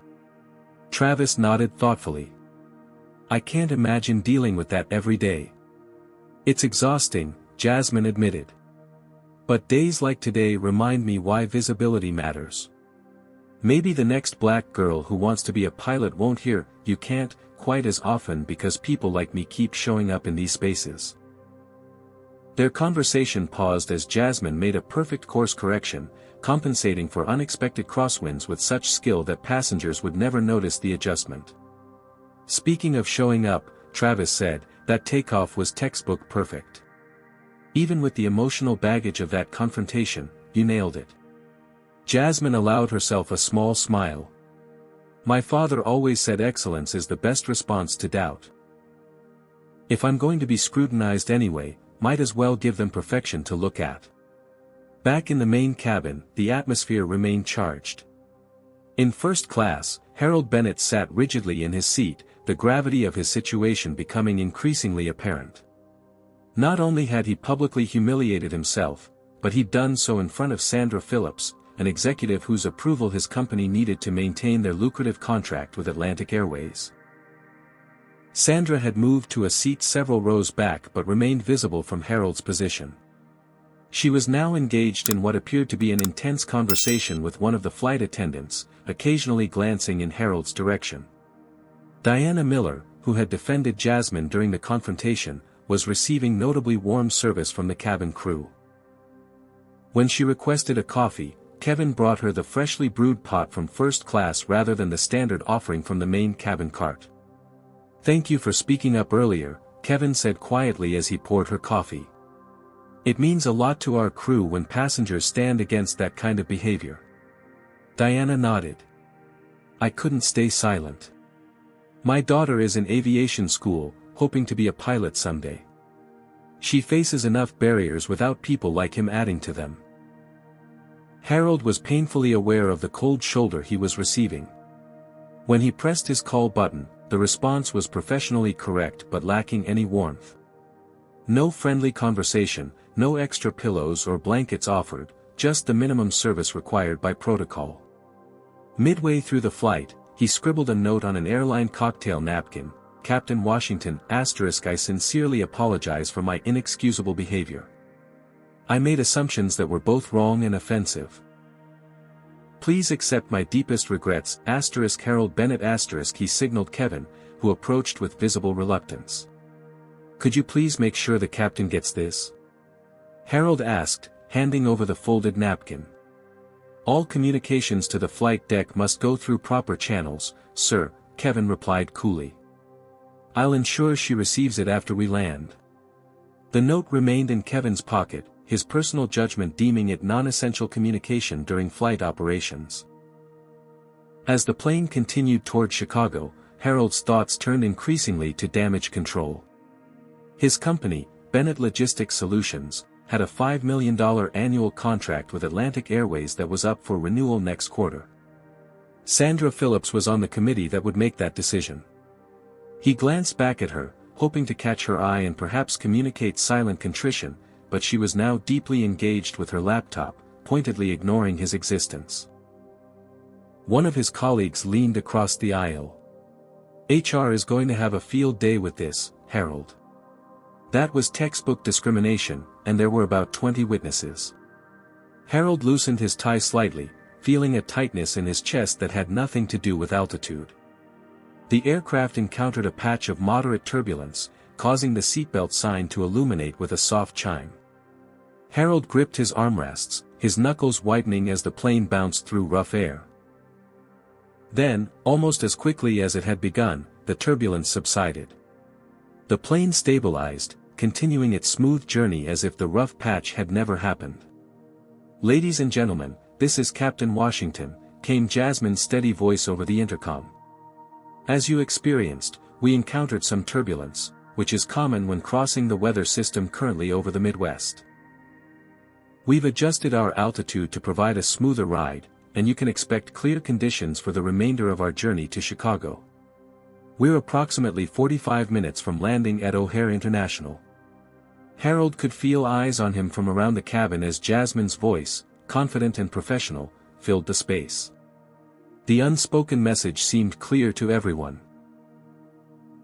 Speaker 1: Travis nodded thoughtfully. "I can't imagine dealing with that every day." "It's exhausting," Jasmine admitted. "But days like today remind me why visibility matters. Maybe the next black girl who wants to be a pilot won't hear 'you can't' quite as often because people like me keep showing up in these spaces." Their conversation paused as Jasmine made a perfect course correction, compensating for unexpected crosswinds with such skill that passengers would never notice the adjustment. "Speaking of showing up," Travis said, "that takeoff was textbook perfect. Even with the emotional baggage of that confrontation, you nailed it." Jasmine allowed herself a small smile. "My father always said excellence is the best response to doubt. If I'm going to be scrutinized anyway, might as well give them perfection to look at." Back in the main cabin, the atmosphere remained charged. In first class, Harold Bennett sat rigidly in his seat, the gravity of his situation becoming increasingly apparent. Not only had he publicly humiliated himself, but he'd done so in front of Sandra Phillips, an executive whose approval his company needed to maintain their lucrative contract with Atlantic Airways. Sandra had moved to a seat several rows back but remained visible from Harold's position. She was now engaged in what appeared to be an intense conversation with one of the flight attendants, occasionally glancing in Harold's direction. Diana Miller, who had defended Jasmine during the confrontation, was receiving notably warm service from the cabin crew. When she requested a coffee, Kevin brought her the freshly brewed pot from first class rather than the standard offering from the main cabin cart. "Thank you for speaking up earlier," Kevin said quietly as he poured her coffee. "It means a lot to our crew when passengers stand against that kind of behavior." Diana nodded. "I couldn't stay silent. My daughter is in aviation school, hoping to be a pilot someday. She faces enough barriers without people like him adding to them." Harold was painfully aware of the cold shoulder he was receiving. When he pressed his call button, the response was professionally correct but lacking any warmth. No friendly conversation, no extra pillows or blankets offered, just the minimum service required by protocol. Midway through the flight, he scribbled a note on an airline cocktail napkin: "Captain Washington, *I sincerely apologize for my inexcusable behavior. I made assumptions that were both wrong and offensive. Please accept my deepest regrets, Harold Bennett*. He signaled Kevin, who approached with visible reluctance. "Could you please make sure the captain gets this?" Harold asked, handing over the folded napkin. "All communications to the flight deck must go through proper channels, sir," Kevin replied coolly. "I'll ensure she receives it after we land." The note remained in Kevin's pocket, his personal judgment deeming it non-essential communication during flight operations. As the plane continued toward Chicago, Harold's thoughts turned increasingly to damage control. His company, Bennett Logistics Solutions, had a $5 million annual contract with Atlantic Airways that was up for renewal next quarter. Sandra Phillips was on the committee that would make that decision. He glanced back at her, hoping to catch her eye and perhaps communicate silent contrition, but she was now deeply engaged with her laptop, pointedly ignoring his existence. One of his colleagues leaned across the aisle. "HR is going to have a field day with this, Harold." That was textbook discrimination, and there were about 20 witnesses. Harold loosened his tie slightly, feeling a tightness in his chest that had nothing to do with altitude. The aircraft encountered a patch of moderate turbulence, causing the seatbelt sign to illuminate with a soft chime. Harold gripped his armrests, his knuckles whitening as the plane bounced through rough air. Then, almost as quickly as it had begun, the turbulence subsided. The plane stabilized, continuing its smooth journey as if the rough patch had never happened. "Ladies and gentlemen, this is Captain Washington," came Jasmine's steady voice over the intercom. "As you experienced, we encountered some turbulence, which is common when crossing the weather system currently over the Midwest. We've adjusted our altitude to provide a smoother ride, and you can expect clear conditions for the remainder of our journey to Chicago. We're approximately 45 minutes from landing at O'Hare International." Harold could feel eyes on him from around the cabin as Jasmine's voice, confident and professional, filled the space. The unspoken message seemed clear to everyone.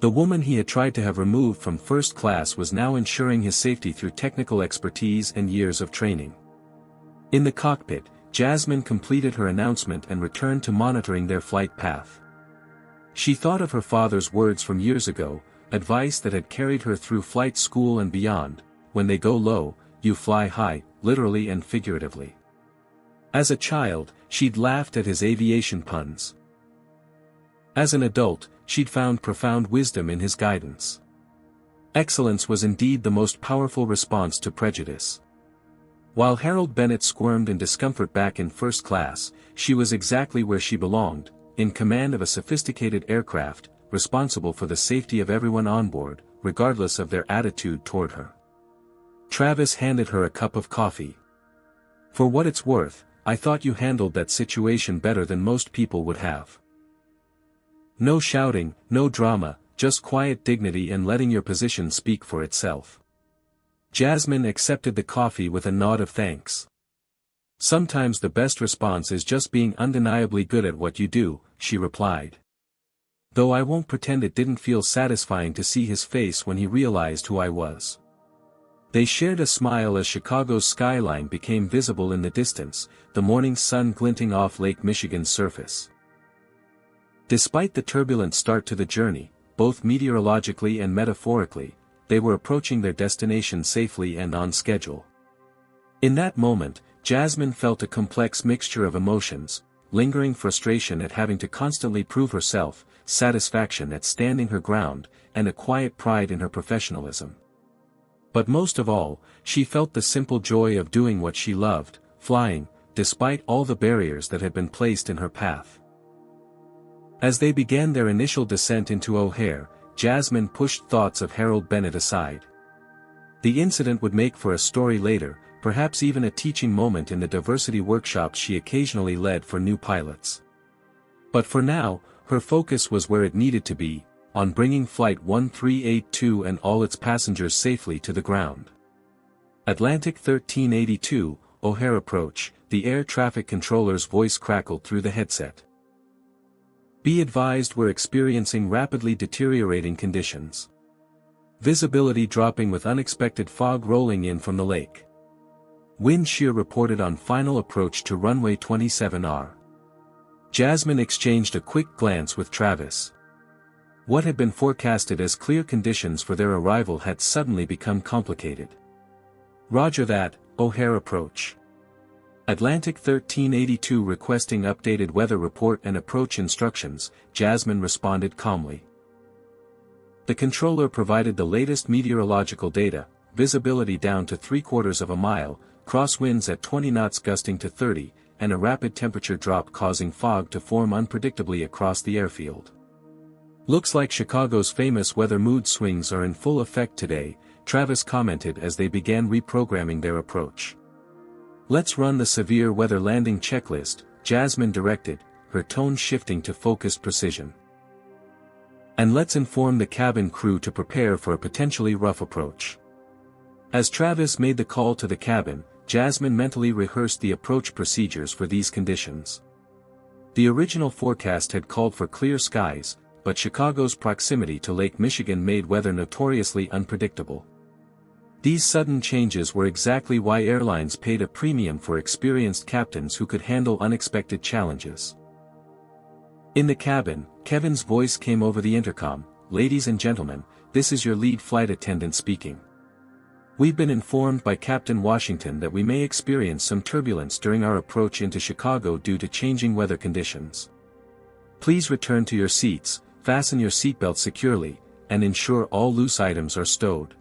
Speaker 1: The woman he had tried to have removed from first class was now ensuring his safety through technical expertise and years of training. In the cockpit, Jasmine completed her announcement and returned to monitoring their flight path. She thought of her father's words from years ago, advice that had carried her through flight school and beyond: "When they go low, you fly high," literally and figuratively. As a child, she'd laughed at his aviation puns. As an adult, she'd found profound wisdom in his guidance. Excellence was indeed the most powerful response to prejudice. While Harold Bennett squirmed in discomfort back in first class, she was exactly where she belonged, in command of a sophisticated aircraft, responsible for the safety of everyone on board, regardless of their attitude toward her. Travis handed her a cup of coffee. "For what it's worth, I thought you handled that situation better than most people would have. No shouting, no drama, just quiet dignity and letting your position speak for itself." Jasmine accepted the coffee with a nod of thanks. "Sometimes the best response is just being undeniably good at what you do," she replied. Though I won't pretend it didn't feel satisfying to see his face when he realized who I was. They shared a smile as Chicago's skyline became visible in the distance, the morning sun glinting off Lake Michigan's surface. Despite the turbulent start to the journey, both meteorologically and metaphorically, they were approaching their destination safely and on schedule. In that moment, Jasmine felt a complex mixture of emotions, lingering frustration at having to constantly prove herself, satisfaction at standing her ground, and a quiet pride in her professionalism. But most of all, she felt the simple joy of doing what she loved, flying, despite all the barriers that had been placed in her path. As they began their initial descent into O'Hare, Jasmine pushed thoughts of Harold Bennett aside. The incident would make for a story later, perhaps even a teaching moment in the diversity workshops she occasionally led for new pilots. But for now, her focus was where it needed to be, on bringing Flight 1382 and all its passengers safely to the ground. Atlantic 1382, O'Hare approach, the air traffic controller's voice crackled through the headset. Be advised we're experiencing rapidly deteriorating conditions. Visibility dropping with unexpected fog rolling in from the lake. Wind shear reported on final approach to runway 27R. Jasmine exchanged a quick glance with Travis. What had been forecasted as clear conditions for their arrival had suddenly become complicated. Roger that, O'Hare approach. Atlantic 1382 requesting updated weather report and approach instructions, Jasmine responded calmly. The controller provided the latest meteorological data, visibility down to 3/4 of a mile, crosswinds at 20 knots gusting to 30, and a rapid temperature drop causing fog to form unpredictably across the airfield. Looks like Chicago's famous weather mood swings are in full effect today, Travis commented as they began reprogramming their approach. Let's run the severe weather landing checklist, Jasmine directed, her tone shifting to focused precision. And let's inform the cabin crew to prepare for a potentially rough approach. As Travis made the call to the cabin, Jasmine mentally rehearsed the approach procedures for these conditions. The original forecast had called for clear skies, but Chicago's proximity to Lake Michigan made weather notoriously unpredictable. These sudden changes were exactly why airlines paid a premium for experienced captains who could handle unexpected challenges. In the cabin, Kevin's voice came over the intercom, "Ladies and gentlemen, this is your lead flight attendant speaking. We've been informed by Captain Washington that we may experience some turbulence during our approach into Chicago due to changing weather conditions. Please return to your seats, fasten your seatbelt securely, and ensure all loose items are stowed."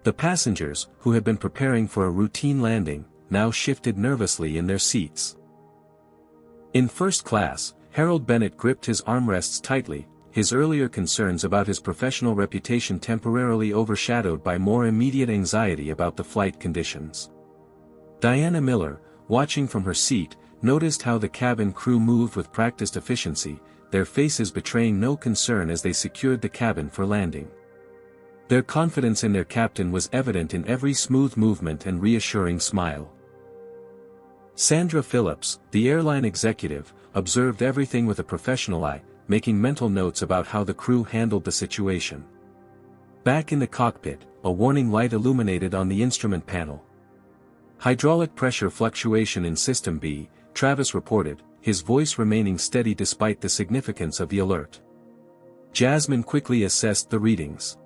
Speaker 1: The passengers, who had been preparing for a routine landing, now shifted nervously in their seats. In first class, Harold Bennett gripped his armrests tightly, his earlier concerns about his professional reputation temporarily overshadowed by more immediate anxiety about the flight conditions. Diana Miller, watching from her seat, noticed how the cabin crew moved with practiced efficiency, their faces betraying no concern as they secured the cabin for landing. Their confidence in their captain was evident in every smooth movement and reassuring smile. Sandra Phillips, the airline executive, observed everything with a professional eye, making mental notes about how the crew handled the situation. Back in the cockpit, a warning light illuminated on the instrument panel. Hydraulic pressure fluctuation in System B, Travis reported, his voice remaining steady despite the significance of the alert. Jasmine quickly assessed the readings.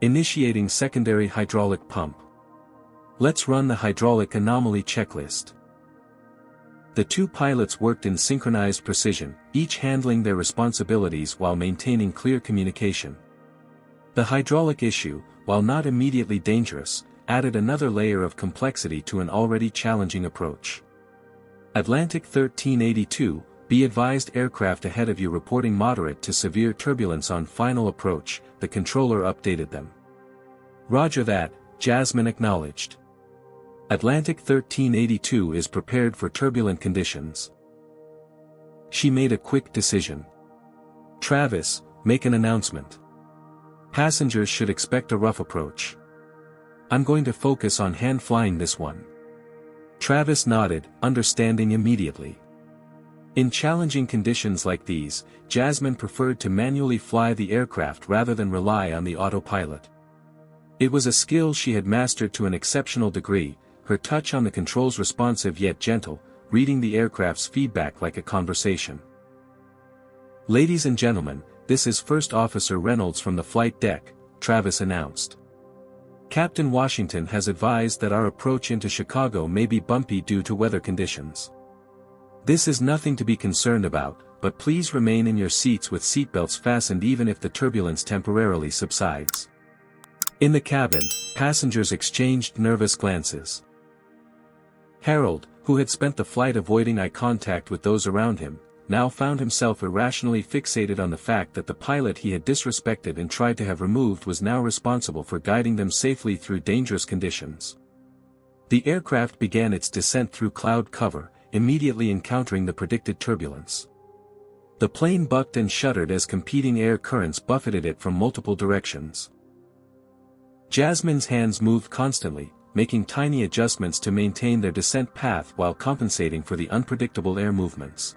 Speaker 1: Initiating secondary hydraulic pump. Let's run the hydraulic anomaly checklist. The two pilots worked in synchronized precision, each handling their responsibilities while maintaining clear communication. The hydraulic issue, while not immediately dangerous, added another layer of complexity to an already challenging approach. Atlantic 1382, be advised aircraft ahead of you reporting moderate to severe turbulence on final approach, the controller updated them. Roger that, Jasmine acknowledged. Atlantic 1382 is prepared for turbulent conditions. She made a quick decision. Travis, make an announcement. Passengers should expect a rough approach. I'm going to focus on hand flying this one. Travis nodded, understanding immediately. In challenging conditions like these, Jasmine preferred to manually fly the aircraft rather than rely on the autopilot. It was a skill she had mastered to an exceptional degree, her touch on the controls responsive yet gentle, reading the aircraft's feedback like a conversation. "Ladies and gentlemen, this is First Officer Reynolds from the flight deck," Travis announced. "Captain Washington has advised that our approach into Chicago may be bumpy due to weather conditions. This is nothing to be concerned about, but please remain in your seats with seatbelts fastened even if the turbulence temporarily subsides." In the cabin, passengers exchanged nervous glances. Harold, who had spent the flight avoiding eye contact with those around him, now found himself irrationally fixated on the fact that the pilot he had disrespected and tried to have removed was now responsible for guiding them safely through dangerous conditions. The aircraft began its descent through cloud cover, immediately encountering the predicted turbulence. The plane bucked and shuddered as competing air currents buffeted it from multiple directions. Jasmine's hands moved constantly, making tiny adjustments to maintain their descent path while compensating for the unpredictable air movements.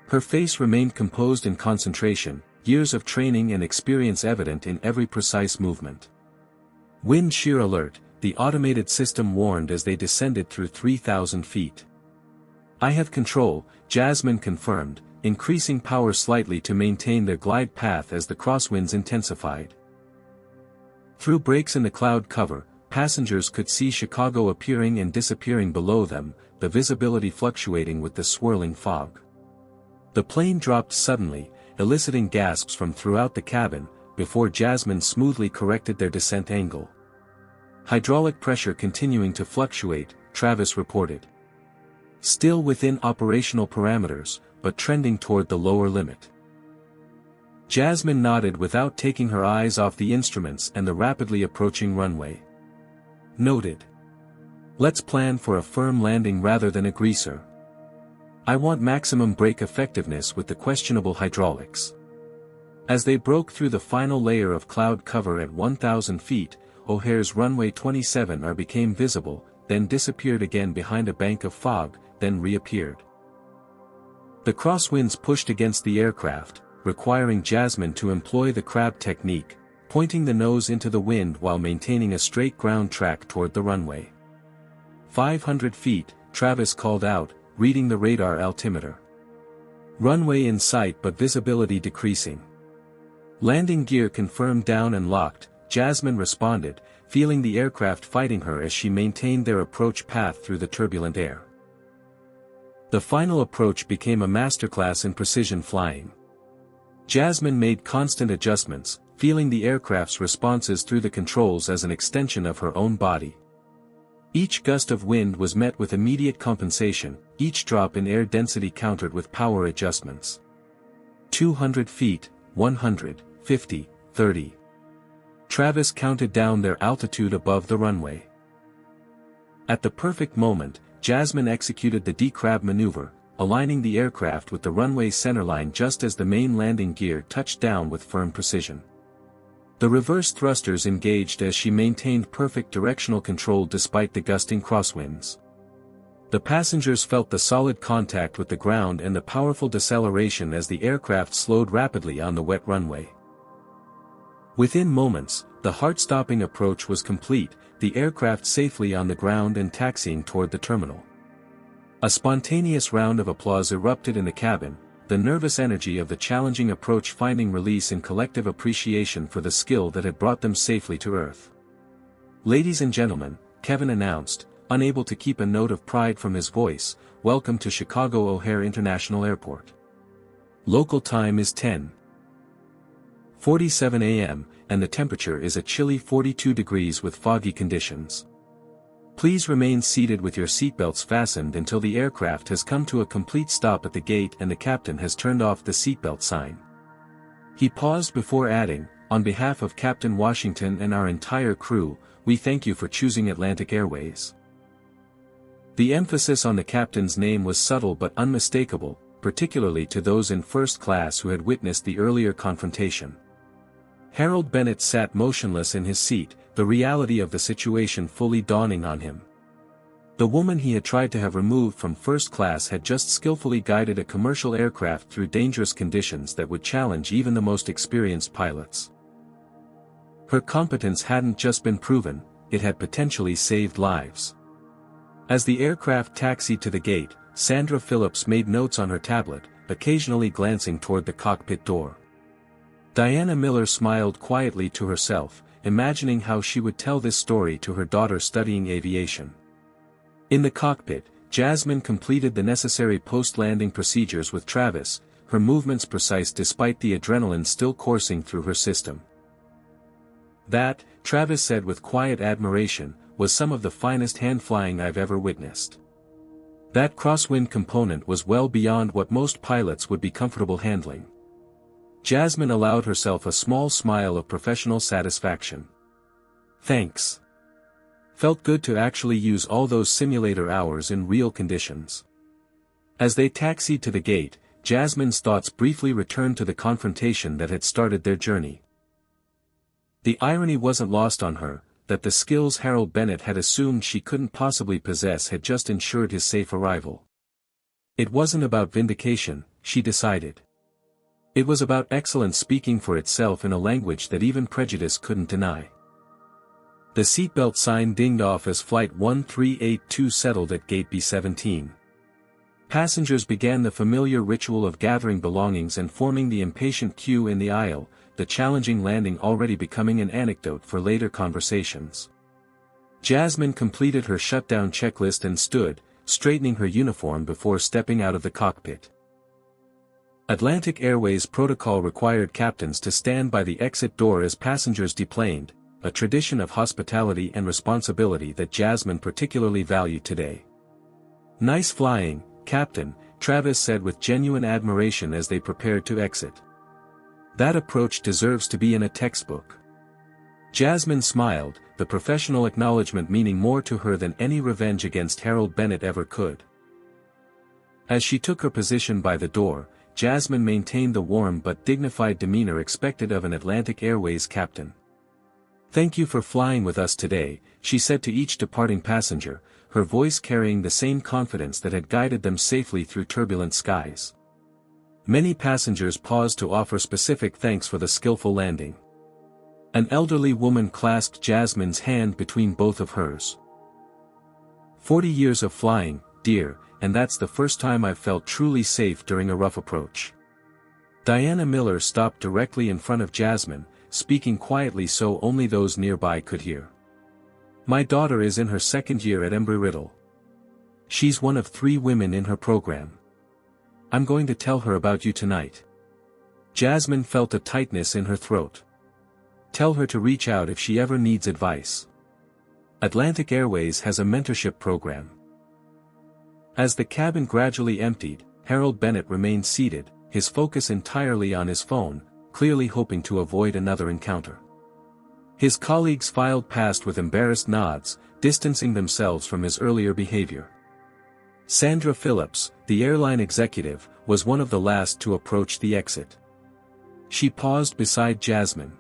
Speaker 1: Her face remained composed in concentration, years of training and experience evident in every precise movement. "Wind shear alert," the automated system warned as they descended through 3,000 feet. "I have control," Jasmine confirmed, increasing power slightly to maintain their glide path as the crosswinds intensified. Through breaks in the cloud cover, passengers could see Chicago appearing and disappearing below them, the visibility fluctuating with the swirling fog. The plane dropped suddenly, eliciting gasps from throughout the cabin, before Jasmine smoothly corrected their descent angle. "Hydraulic pressure continuing to fluctuate," Travis reported. "Still within operational parameters, but trending toward the lower limit." Jasmine nodded without taking her eyes off the instruments and the rapidly approaching runway. "Noted. Let's plan for a firm landing rather than a greaser. I want maximum brake effectiveness with the questionable hydraulics." As they broke through the final layer of cloud cover at 1,000 feet, O'Hare's runway 27R became visible, then disappeared again behind a bank of fog, then reappeared. The crosswinds pushed against the aircraft, requiring Jasmine to employ the crab technique, pointing the nose into the wind while maintaining a straight ground track toward the runway. 500 feet, Travis called out, reading the radar altimeter. "Runway in sight but visibility decreasing." "Landing gear confirmed down and locked," Jasmine responded, feeling the aircraft fighting her as she maintained their approach path through the turbulent air. The final approach became a masterclass in precision flying. Jasmine made constant adjustments, feeling the aircraft's responses through the controls as an extension of her own body. Each gust of wind was met with immediate compensation, each drop in air density countered with power adjustments. 200 feet, 100, 50, 30. Travis counted down their altitude above the runway. At the perfect moment, Jasmine executed the decrab maneuver, aligning the aircraft with the runway centerline just as the main landing gear touched down with firm precision. The reverse thrusters engaged as she maintained perfect directional control despite the gusting crosswinds. The passengers felt the solid contact with the ground and the powerful deceleration as the aircraft slowed rapidly on the wet runway. Within moments, the heart-stopping approach was complete, the aircraft safely on the ground and taxiing toward the terminal. A spontaneous round of applause erupted in the cabin, the nervous energy of the challenging approach finding release in collective appreciation for the skill that had brought them safely to Earth. "Ladies and gentlemen," Kevin announced, unable to keep a note of pride from his voice, "welcome to Chicago O'Hare International Airport. Local time is 10:47 a.m., and the temperature is a chilly 42 degrees with foggy conditions. Please remain seated with your seatbelts fastened until the aircraft has come to a complete stop at the gate and the captain has turned off the seatbelt sign." He paused before adding, "On behalf of Captain Washington and our entire crew, we thank you for choosing Atlantic Airways." The emphasis on the captain's name was subtle but unmistakable, particularly to those in first class who had witnessed the earlier confrontation. Harold Bennett sat motionless in his seat, the reality of the situation fully dawning on him. The woman he had tried to have removed from first class had just skillfully guided a commercial aircraft through dangerous conditions that would challenge even the most experienced pilots. Her competence hadn't just been proven, it had potentially saved lives. As the aircraft taxied to the gate, Sandra Phillips made notes on her tablet, occasionally glancing toward the cockpit door. Diana Miller smiled quietly to herself, imagining how she would tell this story to her daughter studying aviation. In the cockpit, Jasmine completed the necessary post-landing procedures with Travis, her movements precise despite the adrenaline still coursing through her system. That, Travis said with quiet admiration, was some of the finest hand flying I've ever witnessed. That crosswind component was well beyond what most pilots would be comfortable handling. Jasmine allowed herself a small smile of professional satisfaction. Thanks. Felt good to actually use all those simulator hours in real conditions. As they taxied to the gate, Jasmine's thoughts briefly returned to the confrontation that had started their journey. The irony wasn't lost on her, that the skills Harold Bennett had assumed she couldn't possibly possess had just ensured his safe arrival. It wasn't about vindication, she decided. It was about excellence speaking for itself in a language that even prejudice couldn't deny. The seatbelt sign dinged off as Flight 1382 settled at Gate B-17. Passengers began the familiar ritual of gathering belongings and forming the impatient queue in the aisle, the challenging landing already becoming an anecdote for later conversations. Jasmine completed her shutdown checklist and stood, straightening her uniform before stepping out of the cockpit. Atlantic Airways protocol required captains to stand by the exit door as passengers deplaned, a tradition of hospitality and responsibility that Jasmine particularly valued today. "Nice flying, Captain," Travis said with genuine admiration as they prepared to exit. "That approach deserves to be in a textbook." Jasmine smiled, the professional acknowledgement meaning more to her than any revenge against Harold Bennett ever could. As she took her position by the door, Jasmine maintained the warm but dignified demeanor expected of an Atlantic Airways captain. "Thank you for flying with us today," she said to each departing passenger, her voice carrying the same confidence that had guided them safely through turbulent skies. Many passengers paused to offer specific thanks for the skillful landing. An elderly woman clasped Jasmine's hand between both of hers. "40 years of flying, dear, and that's the first time I've felt truly safe during a rough approach." Diana Miller stopped directly in front of Jasmine, speaking quietly so only those nearby could hear. "My daughter is in her second year at Embry-Riddle. She's one of 3 women in her program. I'm going to tell her about you tonight." Jasmine felt a tightness in her throat. "Tell her to reach out if she ever needs advice. Atlantic Airways has a mentorship program." As the cabin gradually emptied, Harold Bennett remained seated, his focus entirely on his phone, clearly hoping to avoid another encounter. His colleagues filed past with embarrassed nods, distancing themselves from his earlier behavior. Sandra Phillips, the airline executive, was one of the last to approach the exit. She paused beside Jasmine.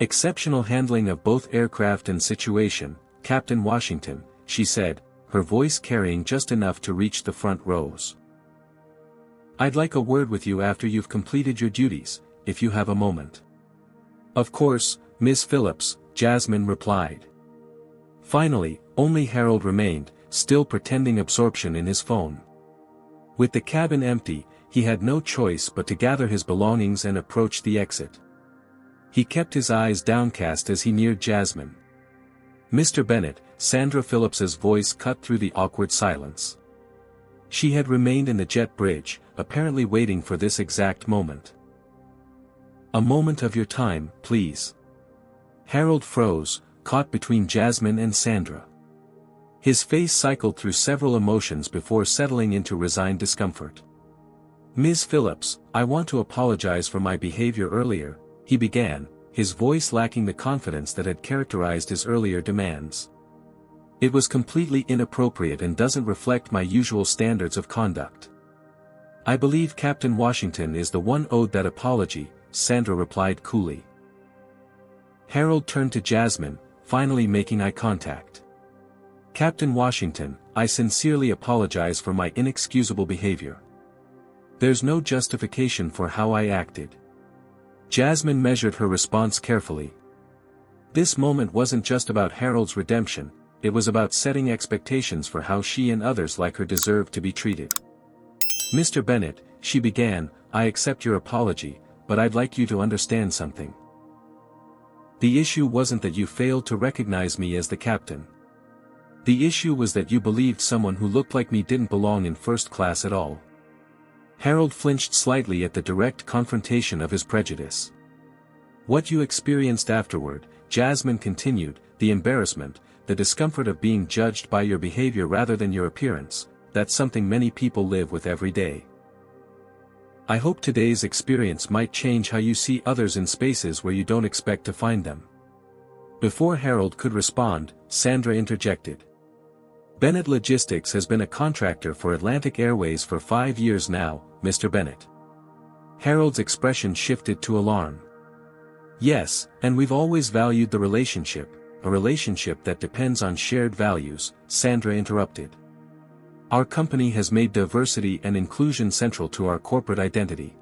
Speaker 1: "Exceptional handling of both aircraft and situation, Captain Washington," she said, her voice carrying just enough to reach the front rows. "I'd like a word with you after you've completed your duties, if you have a moment." "Of course, Miss Phillips," Jasmine replied. Finally, only Harold remained, still pretending absorption in his phone. With the cabin empty, he had no choice but to gather his belongings and approach the exit. He kept his eyes downcast as he neared Jasmine. "Mr. Bennett," Sandra Phillips's voice cut through the awkward silence. She had remained in the jet bridge, apparently waiting for this exact moment. "A moment of your time, please." Harold froze, caught between Jasmine and Sandra. His face cycled through several emotions before settling into resigned discomfort. "Ms. Phillips, I want to apologize for my behavior earlier," he began, his voice lacking the confidence that had characterized his earlier demands. "It was completely inappropriate and doesn't reflect my usual standards of conduct." "I believe Captain Washington is the one owed that apology," Sandra replied coolly. Harold turned to Jasmine, finally making eye contact. Captain Washington, I sincerely apologize for my inexcusable behavior. There's no justification for how I acted. Jasmine measured her response carefully. This moment wasn't just about Harold's redemption, it was about setting expectations for how she and others like her deserved to be treated. Mr. Bennet, she began, I accept your apology, but I'd like you to understand something. The issue wasn't that you failed to recognize me as the captain. The issue was that you believed someone who looked like me didn't belong in first class at all. Harold flinched slightly at the direct confrontation of his prejudice. What you experienced afterward, Jasmine continued, the embarrassment, the discomfort of being judged by your behavior rather than your appearance, that's something many people live with every day. I hope today's experience might change how you see others in spaces where you don't expect to find them. Before Harold could respond, Sandra interjected. Bennett Logistics has been a contractor for Atlantic Airways for 5 years now, Mr. Bennet. Harold's expression shifted to alarm. Yes, and we've always valued the relationship, a relationship that depends on shared values, Sandra interrupted. Our company has made diversity and inclusion central to our corporate identity.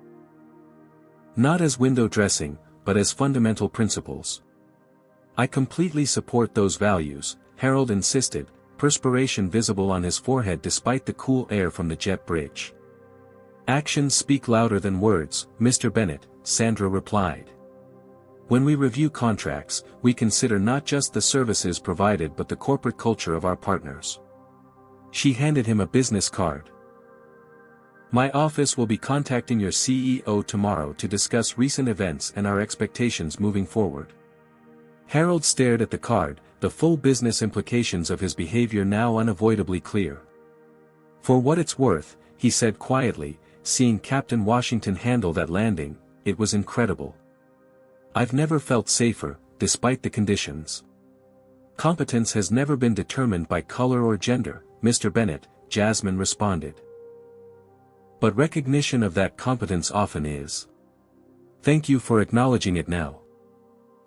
Speaker 1: Not as window dressing, but as fundamental principles. I completely support those values, Harold insisted, perspiration visible on his forehead despite the cool air from the jet bridge. Actions speak louder than words, Mr. Bennet, Sandra replied. When we review contracts, we consider not just the services provided but the corporate culture of our partners. She handed him a business card. My office will be contacting your CEO tomorrow to discuss recent events and our expectations moving forward. Harold stared at the card, the full business implications of his behavior now unavoidably clear. For what it's worth, he said quietly, seeing Captain Washington handle that landing, it was incredible. I've never felt safer, despite the conditions. Competence has never been determined by color or gender, Mr. Bennet, Jasmine responded. But recognition of that competence often is. Thank you for acknowledging it now.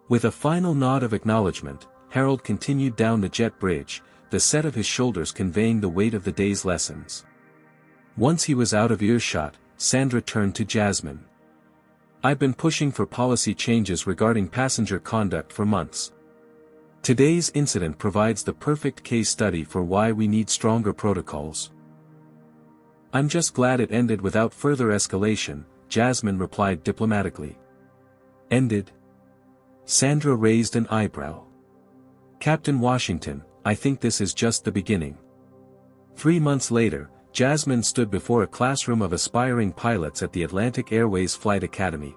Speaker 1: With a final nod of acknowledgement, Harold continued down the jet bridge, the set of his shoulders conveying the weight of the day's lessons. Once he was out of earshot, Sandra turned to Jasmine. I've been pushing for policy changes regarding passenger conduct for months. Today's incident provides the perfect case study for why we need stronger protocols. I'm just glad it ended without further escalation, Jasmine replied diplomatically. Ended? Sandra raised an eyebrow. Captain Washington, I think this is just the beginning. 3 months later, Jasmine stood before a classroom of aspiring pilots at the Atlantic Airways Flight Academy.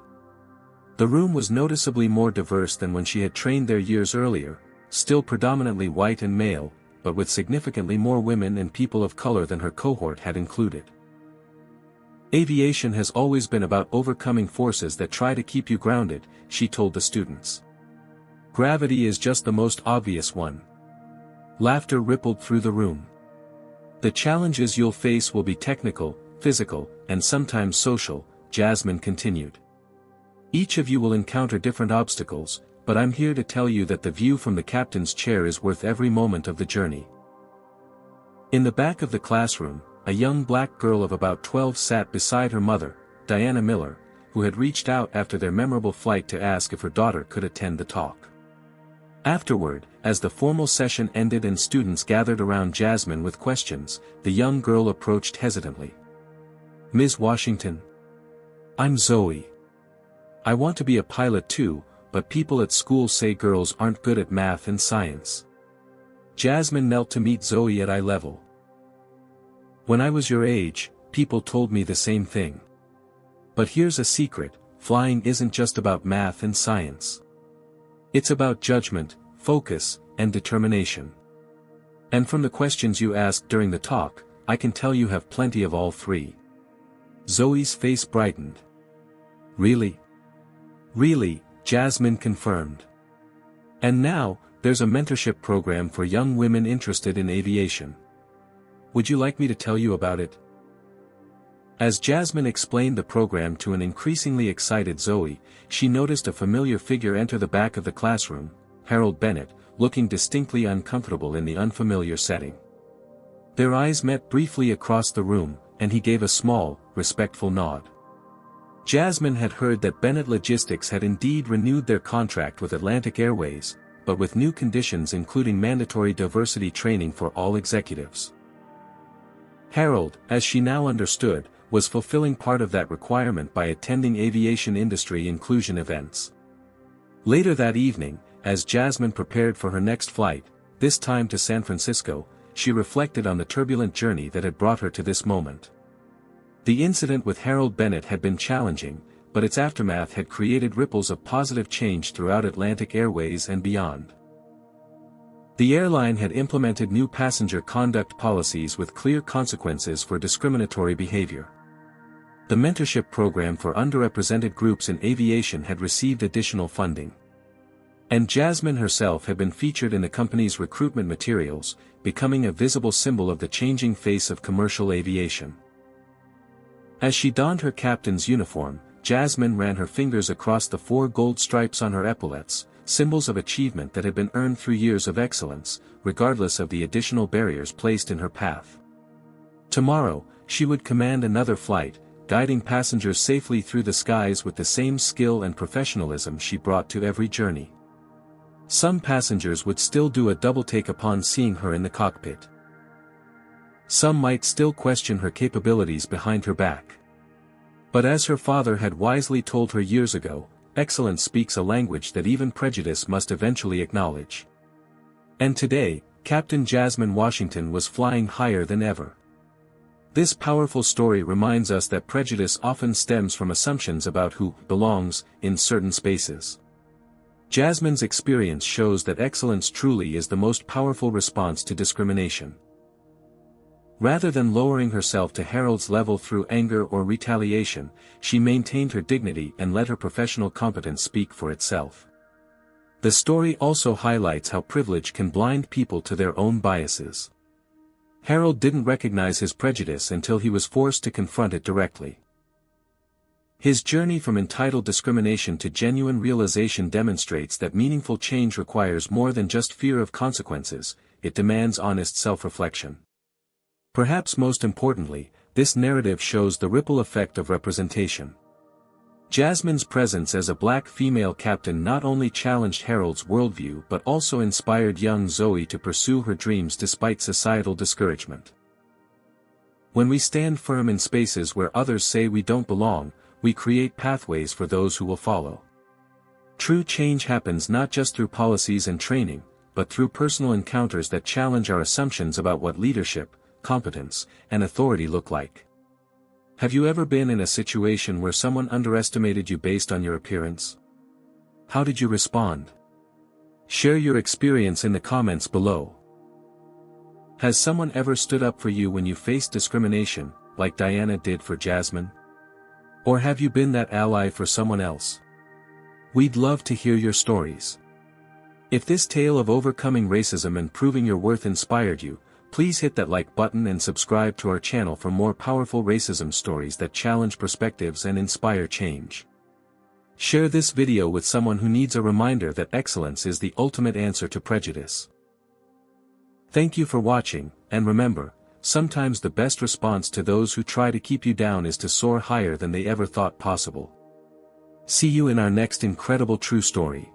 Speaker 1: The room was noticeably more diverse than when she had trained there years earlier, still predominantly white and male, but with significantly more women and people of color than her cohort had included. Aviation has always been about overcoming forces that try to keep you grounded, she told the students. Gravity is just the most obvious one. Laughter rippled through the room. The challenges you'll face will be technical, physical, and sometimes social, Jasmine continued. Each of you will encounter different obstacles, but I'm here to tell you that the view from the captain's chair is worth every moment of the journey. In the back of the classroom, a young black girl of about 12 sat beside her mother, Diana Miller, who had reached out after their memorable flight to ask if her daughter could attend the talk. Afterward, as the formal session ended and students gathered around Jasmine with questions, the young girl approached hesitantly. Ms. Washington? I'm Zoe. I want to be a pilot too, but people at school say girls aren't good at math and science. Jasmine knelt to meet Zoe at eye level. When I was your age, people told me the same thing. But here's a secret, flying isn't just about math and science. It's about judgment, focus, and determination. And from the questions you asked during the talk, I can tell you have plenty of all three. Zoe's face brightened. Really? Really, Jasmine confirmed. And now, there's a mentorship program for young women interested in aviation. Would you like me to tell you about it? As Jasmine explained the program to an increasingly excited Zoe, she noticed a familiar figure enter the back of the classroom, Harold Bennett, looking distinctly uncomfortable in the unfamiliar setting. Their eyes met briefly across the room, and he gave a small, respectful nod. Jasmine had heard that Bennett Logistics had indeed renewed their contract with Atlantic Airways, but with new conditions including mandatory diversity training for all executives. Harold, as she now understood, was fulfilling part of that requirement by attending aviation industry inclusion events. Later that evening, as Jasmine prepared for her next flight, this time to San Francisco, she reflected on the turbulent journey that had brought her to this moment. The incident with Harold Bennett had been challenging, but its aftermath had created ripples of positive change throughout Atlantic Airways and beyond. The airline had implemented new passenger conduct policies with clear consequences for discriminatory behavior. The mentorship program for underrepresented groups in aviation had received additional funding. And Jasmine herself had been featured in the company's recruitment materials, becoming a visible symbol of the changing face of commercial aviation. As she donned her captain's uniform, Jasmine ran her fingers across the 4 gold stripes on her epaulets, symbols of achievement that had been earned through years of excellence, regardless of the additional barriers placed in her path. Tomorrow, she would command another flight, guiding passengers safely through the skies with the same skill and professionalism she brought to every journey. Some passengers would still do a double-take upon seeing her in the cockpit. Some might still question her capabilities behind her back. But as her father had wisely told her years ago, excellence speaks a language that even prejudice must eventually acknowledge. And today, Captain Jasmine Washington was flying higher than ever. This powerful story reminds us that prejudice often stems from assumptions about who belongs in certain spaces. Jasmine's experience shows that excellence truly is the most powerful response to discrimination. Rather than lowering herself to Harold's level through anger or retaliation, she maintained her dignity and let her professional competence speak for itself. The story also highlights how privilege can blind people to their own biases. Harold didn't recognize his prejudice until he was forced to confront it directly. His journey from entitled discrimination to genuine realization demonstrates that meaningful change requires more than just fear of consequences, it demands honest self-reflection. Perhaps most importantly, this narrative shows the ripple effect of representation. Jasmine's presence as a black female captain not only challenged Harold's worldview but also inspired young Zoe to pursue her dreams despite societal discouragement. When we stand firm in spaces where others say we don't belong, we create pathways for those who will follow. True change happens not just through policies and training, but through personal encounters that challenge our assumptions about what leadership, competence, and authority look like. Have you ever been in a situation where someone underestimated you based on your appearance? How did you respond? Share your experience in the comments below. Has someone ever stood up for you when you faced discrimination, like Diana did for Jasmine? Or have you been that ally for someone else? We'd love to hear your stories. If this tale of overcoming racism and proving your worth inspired you, please hit that like button and subscribe to our channel for more powerful racism stories that challenge perspectives and inspire change. Share this video with someone who needs a reminder that excellence is the ultimate answer to prejudice. Thank you for watching, and remember, sometimes the best response to those who try to keep you down is to soar higher than they ever thought possible. See you in our next incredible true story.